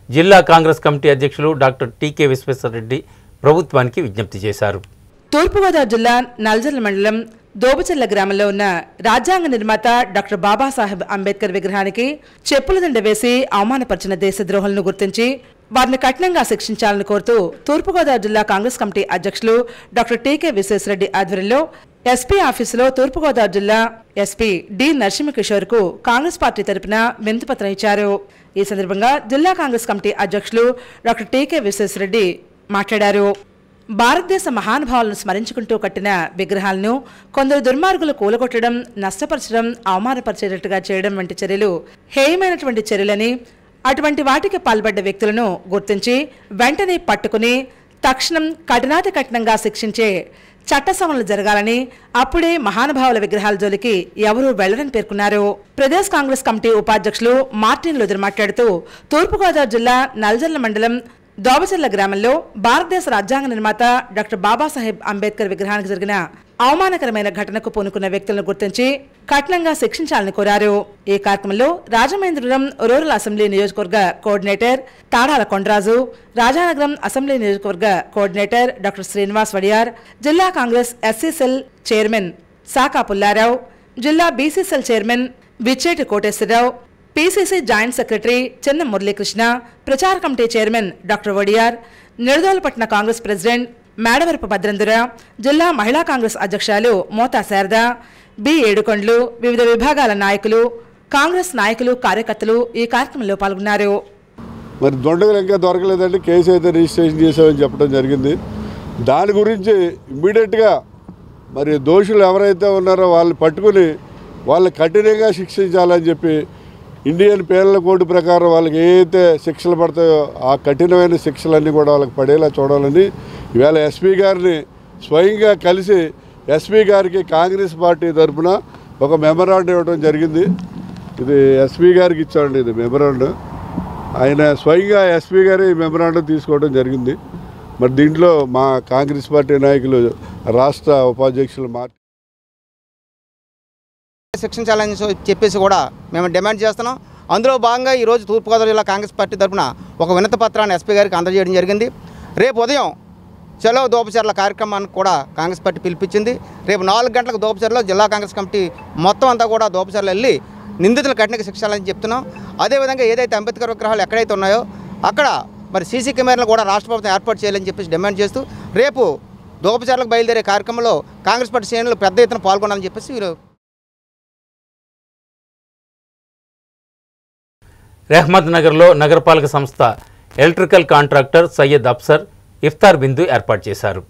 జిల్లా కాంగ్రెస్ కమిటీ అధ్యక్షులు డాక్టర్ టీకే విశ్వేశ్వరరెడ్డి ప్రభుత్వానికి విజ్ఞప్తి చేశారు. తూర్పుగోదావరి జిల్లా నల్జర్ల మండలం దోబచెర్ల గ్రామంలో ఉన్న రాజ్యాంగ నిర్మాత డాక్టర్ బాబాసాహెబ్ అంబేద్కర్ విగ్రహానికి చెప్పుల దండ వేసి అవమానపరిచిన దేశద్రోహులను గుర్తించి వారిని కఠినంగా శిక్షించాలని కోరుతూ తూర్పుగోదావరి జిల్లా కాంగ్రెస్ కమిటీ అధ్యక్షులు డాక్టర్ టీకే విశ్వేశ్వరరెడ్డి ఆధ్వర్యంలో ఎస్పీ ఆఫీసులో తూర్పుగోదావరి జిల్లా ఎస్పీ డి నరసింహకిషోర్కు కాంగ్రెస్ పార్టీ తరపున వినతిపత్రం ఇచ్చారు. ఈ సందర్భంగా జిల్లా కాంగ్రెస్ కమిటీ అధ్యక్షులు డాక్టర్ టీకే విశ్వేశ్వరరెడ్డి మాట్లాడారు. భారతదేశ మహానుభావులను స్మరించుకుంటూ కట్టిన విగ్రహాలను కొందరు దుర్మార్గులు కూలగొట్టడం, నష్టపరచడం, అవమానపరిచేటట్టుగా చేయడం వంటి చర్యలు హేయమైనటువంటి చర్యలని, అటువంటి వాటికి పాల్పడ్డ వ్యక్తులను గుర్తించి వెంటనే పట్టుకుని తక్షణం కఠినాతి కఠినంగా శిక్షించే చట్ట సవరణలు జరగాలని, అప్పుడే మహానుభావుల విగ్రహాల జోలికి ఎవరూ వెళ్లరని పేర్కొన్నారు. ప్రదేశ్ కాంగ్రెస్ కమిటీ ఉపాధ్యక్షులు మార్టిన్ లూథర్ మాట్లాడుతూ తూర్పుగోదావరి జిల్లా నల్జర్ల మండలం దోబచెర్ల గ్రామంలో భారతదేశ రాజ్యాంగ నిర్మాత డాక్టర్ బాబాసాహెబ్ అంబేద్కర్ విగ్రహానికి జరిగిన అవమానకరమైన ఘటనకు పూనుకున్న వ్యక్తులను గుర్తించి కఠినంగా శిక్షించాలని కోరారు. ఈ కార్యక్రమంలో రాజమహేంద్రవరం రూరల్ అసెంబ్లీ నియోజకవర్గ కోఆర్డినేటర్ తాడాల కొండరాజు, రాజానగరం అసెంబ్లీ నియోజకవర్గ కోఆర్డినేటర్ డాక్టర్ శ్రీనివాస్ వడియార్, జిల్లా Congress SC cell chairman Saka Pullarao, జిల్లా BC cell chairman Vichheti Koteswararao, PCC joint secretary Chenna Muralikrishna, ప్రచార కమిటీ చైర్మన్ డాక్టర్ వడియార్, నిడదోలపట్న కాంగ్రెస్ ప్రెసిడెంట్ మేడవరపు భద్రందుర, జిల్లా మహిళా కాంగ్రెస్ అధ్యక్షురాలు మోతా శారద, బి ఏడుకొండ్లు, వివిధ విభాగాల నాయకులు, కాంగ్రెస్ నాయకులు, కార్యకర్తలు ఈ కార్యక్రమంలో పాల్గొన్నారు. మరి దొండగలు ఇంకా దొరకలేదంటే కేసు అయితే రిజిస్ట్రేషన్ చేసామని చెప్పడం జరిగింది. దాని గురించి ఇమ్మీడియట్గా మరి దోషులు ఎవరైతే ఉన్నారో వాళ్ళని పట్టుకుని వాళ్ళని కఠినంగా శిక్షించాలని చెప్పి ఇండియన్ పీనల్ కోడ్ ప్రకారం వాళ్ళకి ఏదైతే శిక్షలు పడతాయో ఆ కఠినమైన శిక్షలన్నీ కూడా వాళ్ళకి పడేలా చూడాలని ఇవాళ ఎస్పీ గారిని స్వయంగా కలిసి ఎస్పీ గారికి కాంగ్రెస్ పార్టీ తరఫున ఒక మెమరాండం ఇవ్వడం జరిగింది. ఇది ఎస్పీ గారికి ఇచ్చామండి, ఇది మెమరాండం. ఆయన స్వయంగా ఎస్పీ గారు ఈ మెమరాండం తీసుకోవడం జరిగింది. మరి దీంట్లో మా కాంగ్రెస్ పార్టీ నాయకులు రాష్ట్ర ఉపాధ్యక్షులు శిక్షించాలని చెప్పేసి కూడా మేము డిమాండ్ చేస్తున్నాం. అందులో భాగంగా ఈరోజు తూర్పుగోదావరి జిల్లా కాంగ్రెస్ పార్టీ తరఫున ఒక వినతి పత్రాన్ని ఎస్పీ గారికి అందజేయడం జరిగింది. రేపు ఉదయం చలో దోపచెర్ల కార్యక్రమానికి కూడా కాంగ్రెస్ పార్టీ పిలిపించింది. రేపు 4 గంటలకు దోపచెర్లలో జిల్లా కాంగ్రెస్ కమిటీ మొత్తం అంతా కూడా దోపచెర్ల వెళ్ళి నిందితులు కఠినంగా శిక్షాలని చెప్తున్నాం. అదేవిధంగా ఏదైతే అంబేద్కర్ విగ్రహాలు ఎక్కడైతే ఉన్నాయో అక్కడ మరి సీసీ కెమెరాలు కూడా రాష్ట్ర ప్రభుత్వం ఏర్పాటు చేయాలని చెప్పేసి డిమాండ్ చేస్తూ రేపు దోపచెర్లకు బయలుదేరే కార్యక్రమంలో కాంగ్రెస్ పార్టీ శ్రేణులు పెద్ద ఎత్తున పాల్గొనాలని చెప్పేసి వీరు రెహ్మత్ నగర్లో నగరపాలక సంస్థ ఎలక్ట్రికల్ కాంట్రాక్టర్ సయ్యద్ అఫ్సర్ ఇఫ్తార్ బిందు ఏర్పాటు చేశారు.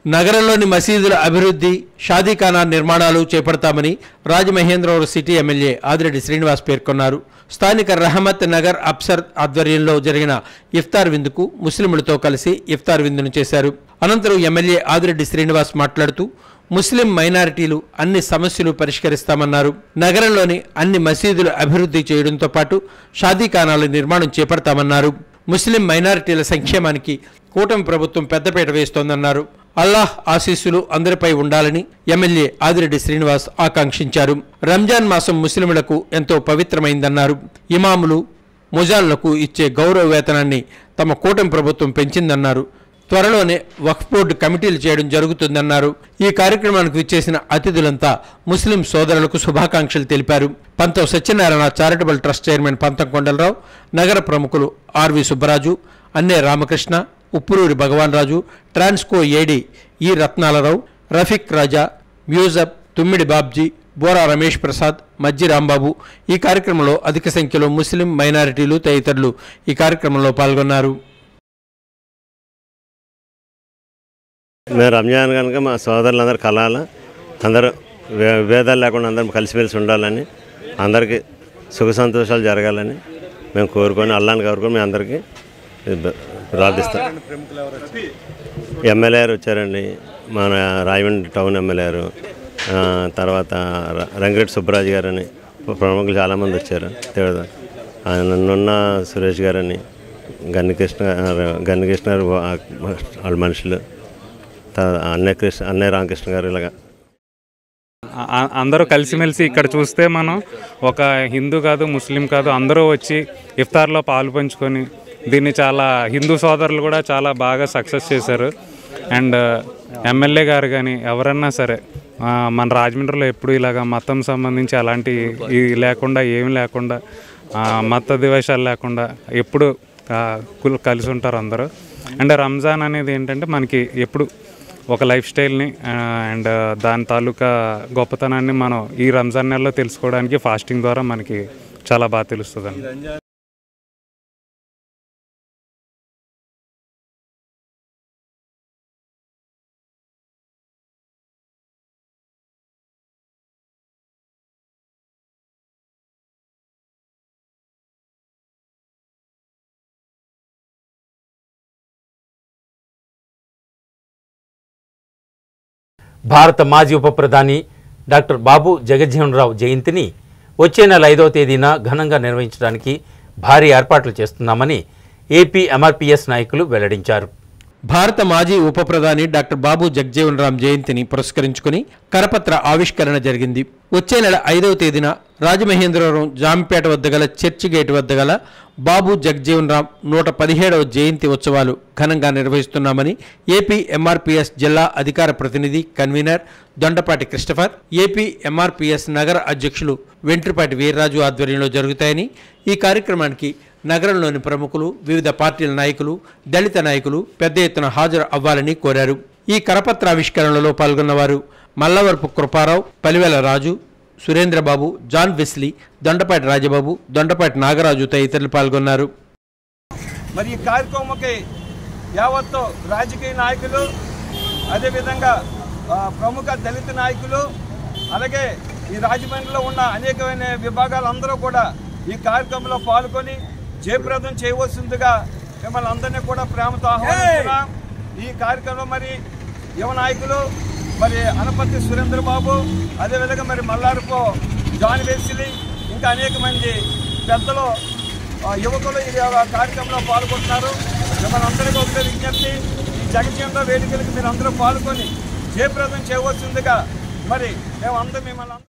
నగరంలోని మసీదుల అభివృద్ధి, షాదీఖానా నిర్మాణాలు చేపడతామని రాజమహేంద్రవరం సిటీ ఎమ్మెల్యే ఆదిరెడ్డి శ్రీనివాస్ పేర్కొన్నారు. స్థానిక రహమత్ నగర్ అఫ్సర్ ఆధ్వర్యంలో జరిగిన ఇఫ్తార్ విందుకు ముస్లింలతో కలిసి ఇఫ్తార్ విందును చేశారు. అనంతరం ఎమ్మెల్యే ఆదిరెడ్డి శ్రీనివాస్ మాట్లాడుతూ ముస్లిం మైనారిటీలు అన్ని సమస్యలు పరిష్కరిస్తామన్నారు. నగరంలోని అన్ని మసీదులు అభివృద్ధి చేయడంతో పాటు షాదీఖానాల నిర్మాణం చేపడతామన్నారు. ముస్లిం మైనారిటీల సంక్షేమానికి కూటమి ప్రభుత్వం పెద్దపీట వేస్తోందన్నారు. అల్లాహ్ ఆశీస్సులు అందరిపై ఉండాలని ఎమ్మెల్యే ఆదిరెడ్డి శ్రీనివాస్ ఆకాంక్షించారు. రంజాన్ మాసం ముస్లింలకు ఎంతో పవిత్రమైందన్నారు. ఇమాములు, ముజాన్లకు ఇచ్చే గౌరవ వేతనాన్ని తమ కూటమి ప్రభుత్వం పెంచిందన్నారు. త్వరలోనే వక్ఫ్ బోర్డు కమిటీలు చేయడం జరుగుతుందన్నారు. ఈ కార్యక్రమానికి విచ్చేసిన అతిథులంతా ముస్లిం సోదరులకు శుభాకాంక్షలు తెలిపారు. పంతం Satyanarayana charitable trust chairman Pantham Kondalarao, నగర ప్రముఖులు ఆర్వి సుబ్బరాజు, అన్నే రామకృష్ణ, ఉప్పురూరి భగవాన్ రాజు, ట్రాన్స్కో ఏడీ ఈ రత్నాలరావు, రఫీక్ రాజా, మ్యూజబ్, తుమ్మిడి బాబ్జీ, బోరా రమేష్ ప్రసాద్, మజ్జి రాంబాబు ఈ కార్యక్రమంలో అధిక సంఖ్యలో ముస్లిం మైనారిటీలు తదితరులు ఈ కార్యక్రమంలో పాల్గొన్నారు. మేము రంజాన్ కనుక మా సోదరులందరూ కలాల అందరూ భేదాలు లేకుండా అందరం కలిసిమెలిసి ఉండాలని, అందరికీ సుఖ సంతోషాలు జరగాలని మేము కోరుకొని అల్లాన్ని కోరుకొని మేము అందరికీ ప్రార్థిస్తాం. ఎమ్మెల్యే గారు వచ్చారండి, మన రాయమండ్రి టౌన్ ఎమ్మెల్యే గారు, తర్వాత రంగిరెడ్డి సుబ్బరాజు గారని ప్రముఖులు చాలామంది వచ్చారు. నన్నున్న సురేష్ గారని, గన్నికృష్ణ గారు వాళ్ళ మనుషులు, అన్నయ్య రామకృష్ణ గారు, ఇలాగా అందరూ కలిసిమెలిసి ఇక్కడ చూస్తే మనం ఒక హిందూ కాదు ముస్లిం కాదు అందరూ వచ్చి ఇఫ్తార్లో పాలు పంచుకొని దీన్ని చాలా హిందూ సోదరులు కూడా చాలా బాగా సక్సెస్ చేశారు. అండ్ ఎమ్మెల్యే గారు కానీ ఎవరన్నా సరే మన రాజమండ్రిలో ఎప్పుడు ఇలాగా మతం సంబంధించి అలాంటి లేకుండా ఏమి లేకుండా మత ద్వేషాలు లేకుండా ఎప్పుడు కలిసి ఉంటారు అందరూ. అండ్ రంజాన్ అనేది ఏంటంటే మనకి ఎప్పుడు ఒక లైఫ్ స్టైల్ని అండ్ దాని తాలూకా గొప్పతనాన్ని మనం ఈ రంజాన్ నెలలో తెలుసుకోవడానికి ఫాస్టింగ్ ద్వారా మనకి చాలా బాగా తెలుస్తుందండి. భారత మాజీ ఉప ప్రధాని డాక్టర్ బాబు జగజ్జీవన్ రావు జయంతిని వచ్చే నెల 5వ తేదీన ఘనంగా నిర్వహించడానికి భారీ ఏర్పాట్లు చేస్తున్నామని ఏపీ ఎంఆర్పీఎస్ నాయకులు వెల్లడించారు. భారత మాజీ ఉప ప్రధాని డాక్టర్ బాబు జగజ్జీవన్ రామ్ జయంతిని పురస్కరించుకుని కరపత్ర ఆవిష్కరణ జరిగింది. వచ్చే నెల 5వ తేదీన రాజమహేంద్రవరం జాంపేట వద్ద గల చర్చి గేట్ వద్ద గల బాబు జగజ్జీవన్ రామ్ 117వ జయంతి ఉత్సవాలు ఘనంగా నిర్వహిస్తున్నామని ఏపీ ఎంఆర్పీఎస్ జిల్లా అధికార ప్రతినిధి convener Dondapati Christopher, AP MRPS నగర అధ్యక్షులు వెంట్రుపాటి వీర్రాజు ఆధ్వర్యంలో జరుగుతాయని, ఈ కార్యక్రమానికి నగరంలోని ప్రముఖులు, వివిధ పార్టీల నాయకులు, దళిత నాయకులు పెద్ద ఎత్తున హాజరు అవ్వాలని కోరారు. ఈ కరపత్రావిష్కరణలో పాల్గొన్నవారు మల్లవరపు కృపారావు, పలివేల రాజు, సురేంద్రబాబు, జాన్ వెస్లీ, దొండపాటి రాజబాబు, దొండపాటి నాగరాజు తదితరులు పాల్గొన్నారు. మరి ఈ కార్యక్రమంకి యావత్తు రాజకీయ నాయకులు, అదేవిధంగా ప్రముఖ దళిత నాయకులు, అలాగే ఈ రాజమండ్రిలో ఉన్న అనేకమైన విభాగాలందరూ కూడా ఈ కార్యక్రమంలో పాల్గొని జయప్రదం చేయవలసిందిగా మిమ్మల్ని అందరినీ కూడా ప్రేమతో ఆహ్వానిస్తున్నాం. ఈ కార్యక్రమంలో మరి యువ నాయకులు మరి అనపర్తి సురేంద్రబాబు, అదేవిధంగా మరి మల్లారపు జాన్ వెస్లీ, ఇంకా అనేక మంది పెద్దలు యువకులు ఈ కార్యక్రమంలో పాల్గొంటున్నారు. మిమ్మల్ని అందరికీ ఒకటే విజ్ఞప్తి, ఈ జగజ్జీవన్ వేదికలకు మీరు అందరూ పాల్గొని జయప్రదం చేయవలసిందిగా మరి మేము అందరం మిమ్మల్ని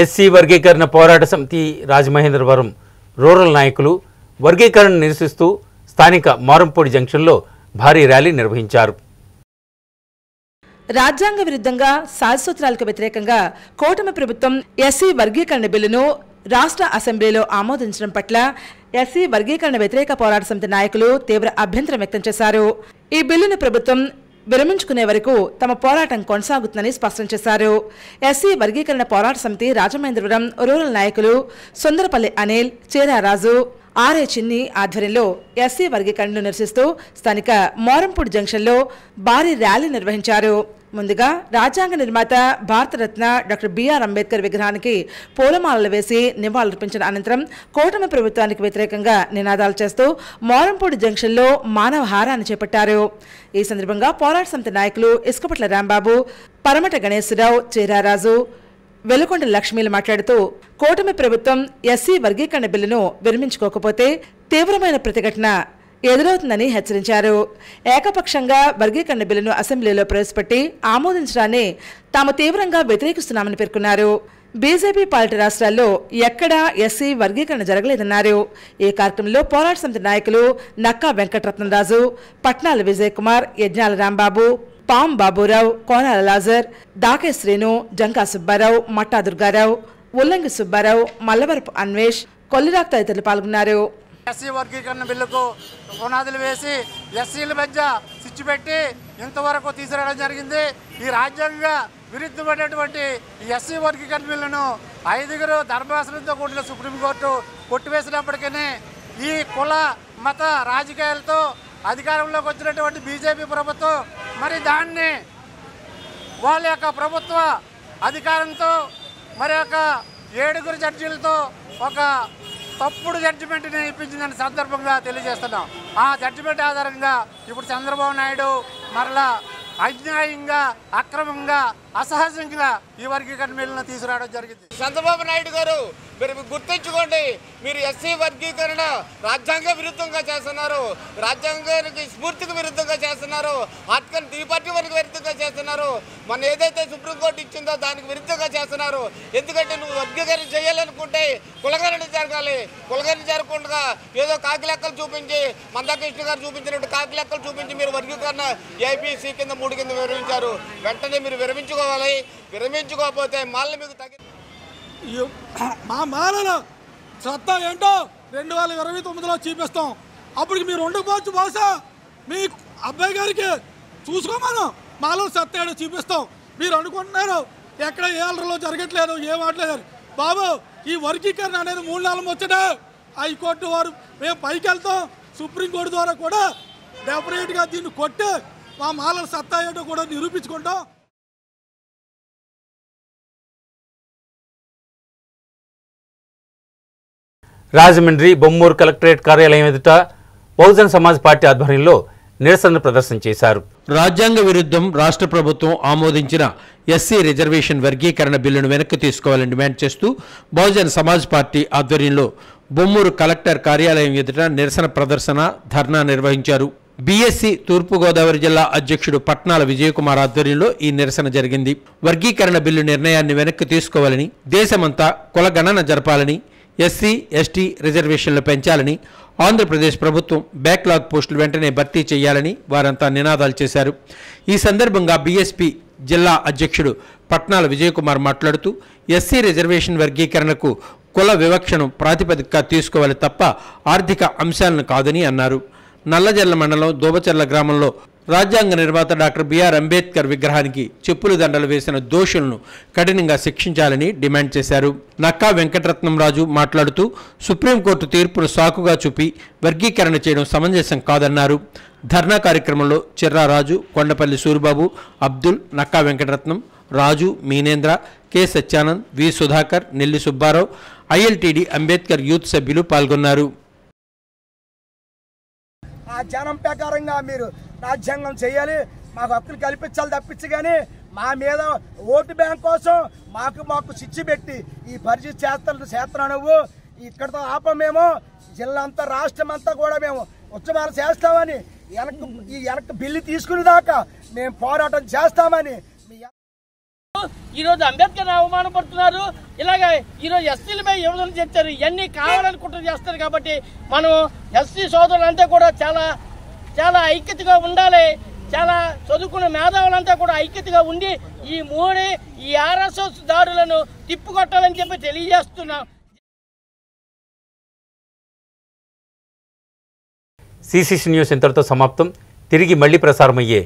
ఎస్సీ వర్గీకరణ పోరాట సమితి రాజమహేంద్రవరం రూరల్ నాయకులు వర్గీకరణ నిరసిస్తూ స్థానిక మారంపూడి జంక్షన్లో భారీ ర్యాలీ నిర్వహించారు. రాజ్యాంగ విరుద్ధంగా శాసనసూత్రాలకు వ్యతిరేకంగా కూటమి ప్రభుత్వం ఎస్సీ వర్గీకరణ బిల్లును రాష్ట్ర అసెంబ్లీలో ఆమోదించడం పట్ల ఎస్సీ వర్గీకరణ వ్యతిరేక పోరాట సమితి నాయకులు తీవ్ర అభ్యంతరం వ్యక్తం చేశారు. ఈ బిల్లును ప్రభుత్వం విరమించుకునే వరకు తమ పోరాటం కొనసాగుతుందని స్పష్టం చేశారు. ఎస్సీ వర్గీకరణ పోరాట సమితి రాజమహేంద్రవరం రూరల్ నాయకులు సుందరపల్లి అనిల్, చీరారాజు, ఆర్ఏ చిన్ని ఆధ్వర్యంలో ఎస్సీ వర్గీకరణను నిరసిస్తూ స్థానిక మోరంపూడి జంక్షన్లో భారీ ర్యాలీ నిర్వహించారు. ముందుగా రాజ్యాంగ నిర్మాత భారతరత్న డాక్టర్ బిఆర్ అంబేద్కర్ విగ్రహానికి పూలమాలలు వేసి నివాళులర్పించిన అనంతరం కూటమి ప్రభుత్వానికి వ్యతిరేకంగా నినాదాలు చేస్తూ మోరంపూడి జంక్షన్లో మానవ హారాన్ని చేపట్టారు. ఈ సందర్భంగా పోరాట సమితి నాయకులు ఇసుకపట్ల రాంబాబు, పరమట గణేశ్వరరావు, చీరారాజు, వెలుకొండ లక్ష్మీలు మాట్లాడుతూ కూటమి ప్రభుత్వం ఎస్సీ వర్గీకరణ బిల్లును విరమించుకోకపోతే తీవ్రమైన ప్రతిఘటన ఎదురవుతుందని హెచ్చరించారు. ఏకపక్షంగా వర్గీకరణ బిల్లును అసెంబ్లీలో ప్రవేశపెట్టి ఆమోదించడాన్ని తాము తీవ్రంగా వ్యతిరేకిస్తున్నామని పేర్కొన్నారు. బీజేపీ పాలిట రాష్ట్రాల్లో ఎక్కడా ఎస్సీ వర్గీకరణ జరగలేదన్నారు. ఈ కార్యక్రమంలో పోరాట సమితి నాయకులు నక్కా వెంకటరత్నరాజు, పట్నాల విజయ్ కుమార్, యజ్ఞాల రాంబాబు, పాం బాబురావు, కోనాల లాజర్, దాకే శ్రీను, జంకా సుబ్బారావు, మట్టా దుర్గారావు, ఉల్లంగి సుబ్బారావు, మల్లవరపు అన్వేష్, కొల్లిరాక్ తదితరులు పాల్గొన్నారు. ఎస్సీ వర్గీకరణ బిల్లుకు పునాదులు వేసి ఎస్సీల మధ్య స్విచ్ పెట్టి ఇంతవరకు తీసుకురావడం జరిగింది. ఈ రాజ్యాంగ విరుద్ధమైనటువంటి ఎస్సీ వర్గీకరణ బిల్లును 5 ధర్మాసనంతో కూడిన సుప్రీంకోర్టు కొట్టివేసినప్పటికీ ఈ కుల మత రాజకీయాలతో అధికారంలోకి వచ్చినటువంటి బీజేపీ ప్రభుత్వం మరి దాన్ని వాళ్ళ యొక్క ప్రభుత్వ అధికారంతో మరి ఒక 7 జడ్జీలతో ఒక తప్పుడు జడ్జిమెంట్ని ఇప్పించిందని సందర్భంగా తెలియజేస్తున్నాం. ఆ జడ్జిమెంట్ ఆధారంగా ఇప్పుడు చంద్రబాబు నాయుడు మరలా అన్యాయంగా, అక్రమంగా, అసహజంగా ఈ వర్గీకరణ బిల్లును తీసుకురావడం జరిగింది. చంద్రబాబు నాయుడు గారు మీరు గుర్తుంచుకోండి, మీరు ఎస్సీ వర్గీకరణ రాజ్యాంగ విరుద్ధంగా చేస్తున్నారు, రాజ్యాంగానికి స్ఫూర్తికి విరుద్ధంగా చేస్తున్నారు, ఆర్టికల్ 340 వరకు విరుద్ధంగా చేస్తున్నారు. మన ఏదైతే సుప్రీంకోర్టు ఇచ్చిందో దానికి విరుద్ధంగా చేస్తున్నారు. ఎందుకంటే నువ్వు వర్గీకరణ చేయాలనుకుంటే కులగరణ జరగాలి. కులగరణ జరగకుండా ఏదో కాకి లెక్కలు చూపించి మందాకృష్ణ గారు చూపించినట్టు కాకి లెక్కలు చూపించి మీరు వర్గీకరణ ఏపీసీ కింద 3 కింద విరమించారు. వెంటనే మీరు విరమించుకోవాలి. విరమించుకోకపోతే మళ్ళీ మీకు మా మాలల సత్తా ఏంటో 2029లో చూపిస్తాం. అప్పటికి మీరు ఉండకపోవచ్చు, బహుశా మీ అబ్బాయి గారికి చూసుకోమను మాలల సత్తా ఏంటో చూపిస్తాం. మీరు అనుకుంటున్నారు ఎక్కడ ఏ అల్లరిలో జరగట్లేదు, ఏం ఆడలేదు. బాబు, ఈ వర్గీకరణ అనేది 3 నెలలు వచ్చాడే. హైకోర్టు వారు మేము పైకి వెళ్తాం, సుప్రీంకోర్టు ద్వారా కూడా డెఫినెట్గా దీన్ని కొట్టి మా మాలల సత్తా ఏంటో కూడా నిరూపించుకుంటాం. రాజమండ్రి బొమ్మూరు కలెక్టరేట్ కార్యాలయం ఎదుట బహుజన్ సమాజ్ పార్టీ ఆధ్వర్యంలో నిరసన ప్రదర్శన చేశారు. రాజ్యాంగ విరుద్ధం రాష్ట్ర ప్రభుత్వం ఆమోదించిన ఎస్సీ రిజర్వేషన్ వర్గీకరణ బిల్లును వెనక్కి తీసుకోవాలని డిమాండ్ చేస్తూ బహుజన్ సమాజ్ పార్టీ ఆధ్వర్యంలో బొమ్మూరు కలెక్టర్ కార్యాలయం ఎదుట నిరసన ప్రదర్శన, ధర్నా నిర్వహించారు. బీఎస్సీ తూర్పుగోదావరి జిల్లా అధ్యక్షుడు పట్నాల విజయకుమార్ ఆధ్వర్యంలో ఈ నిరసన జరిగింది. వర్గీకరణ బిల్లు నిర్ణయాన్ని వెనక్కి తీసుకోవాలని, దేశమంతా కులగణన జరపాలని, ఎస్సీ ఎస్టీ రిజర్వేషన్లు పెంచాలని, ఆంధ్రప్రదేశ్ ప్రభుత్వం బ్యాక్లాగ్ పోస్టులు వెంటనే భర్తీ చేయాలని వారంతా నినాదాలు చేశారు. ఈ సందర్భంగా బీఎస్పీ జిల్లా అధ్యక్షుడు పట్నాల విజయకుమార్ మాట్లాడుతూ ఎస్సీ రిజర్వేషన్ వర్గీకరణకు కుల వివక్షను ప్రాతిపదికగా తీసుకోవాలి తప్ప ఆర్థిక అంశాలను కాదని అన్నారు. నల్లజర్ల మండలం దోబచర్ల గ్రామంలో రాజ్యాంగ నిర్మాత డాక్టర్ బిఆర్ అంబేద్కర్ విగ్రహానికి చెప్పులు దండలు వేసిన దోషులను కఠినంగా శిక్షించాలని డిమాండ్ చేశారు. నక్కా వెంకటరత్నం రాజు మాట్లాడుతూ సుప్రీంకోర్టు తీర్పును సాకుగా చూపి వర్గీకరణ చేయడం సమంజసం కాదన్నారు. ధర్నా కార్యక్రమంలో చిర్రారాజు, కొండపల్లి సూరిబాబు, అబ్దుల్, నక్కా వెంకటరత్నం, రాజు, మీనేంద్ర, కె సత్యానంద్, వి సుధాకర్, నెల్లి సుబ్బారావు, ఐఎల్టీడీ అంబేద్కర్ యూత్ సభ్యులు పాల్గొన్నారు. ఆ జనం ప్రకారంగా మీరు రాజ్యాంగం చేయాలి, మాకు హక్కులు కల్పించాలి తప్పించి కానీ మా మీద ఓటు బ్యాంక్ కోసం మాకు శిక్ష పెట్టి ఈ పరిస్థితి చేస్తున్నా నువ్వు ఇక్కడతో ఆపమేమో జిల్లా అంతా రాష్ట్రం అంతా కూడా మేము ఉత్సవాలు చేస్తామని వెనక్కి బిల్లు తీసుకునే దాకా మేము పోరాటం చేస్తామని ఈరోజు అంబేద్కర్ అవమానపడుతున్నారు. ఇలాగ ఈరోజు ఎస్సీలపై విభజన చేస్తారు. ఇవన్నీ కావాలని కుట్ర చేస్తారు. కాబట్టి మనం ఎస్సీ సోదరులంతా కూడా చాలా చాలా ఐక్యతగా ఉండాలి. చాలా చదువుకున్న మేధావులంతా కూడా ఐక్యతగా ఉండి ఈ ఆర్ఎస్ఎస్ దాడులను తిప్పుకొట్టాలని చెప్పి తెలియజేస్తున్నాం. సిసిసి న్యూస్ ఇంతటితో సమాప్తం. తిరిగి మళ్ళీ ప్రసారమయ్యే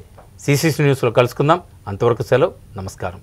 సిసిసి న్యూస్లో కలుసుకుందాం. అంతవరకు సెలవు. నమస్కారం.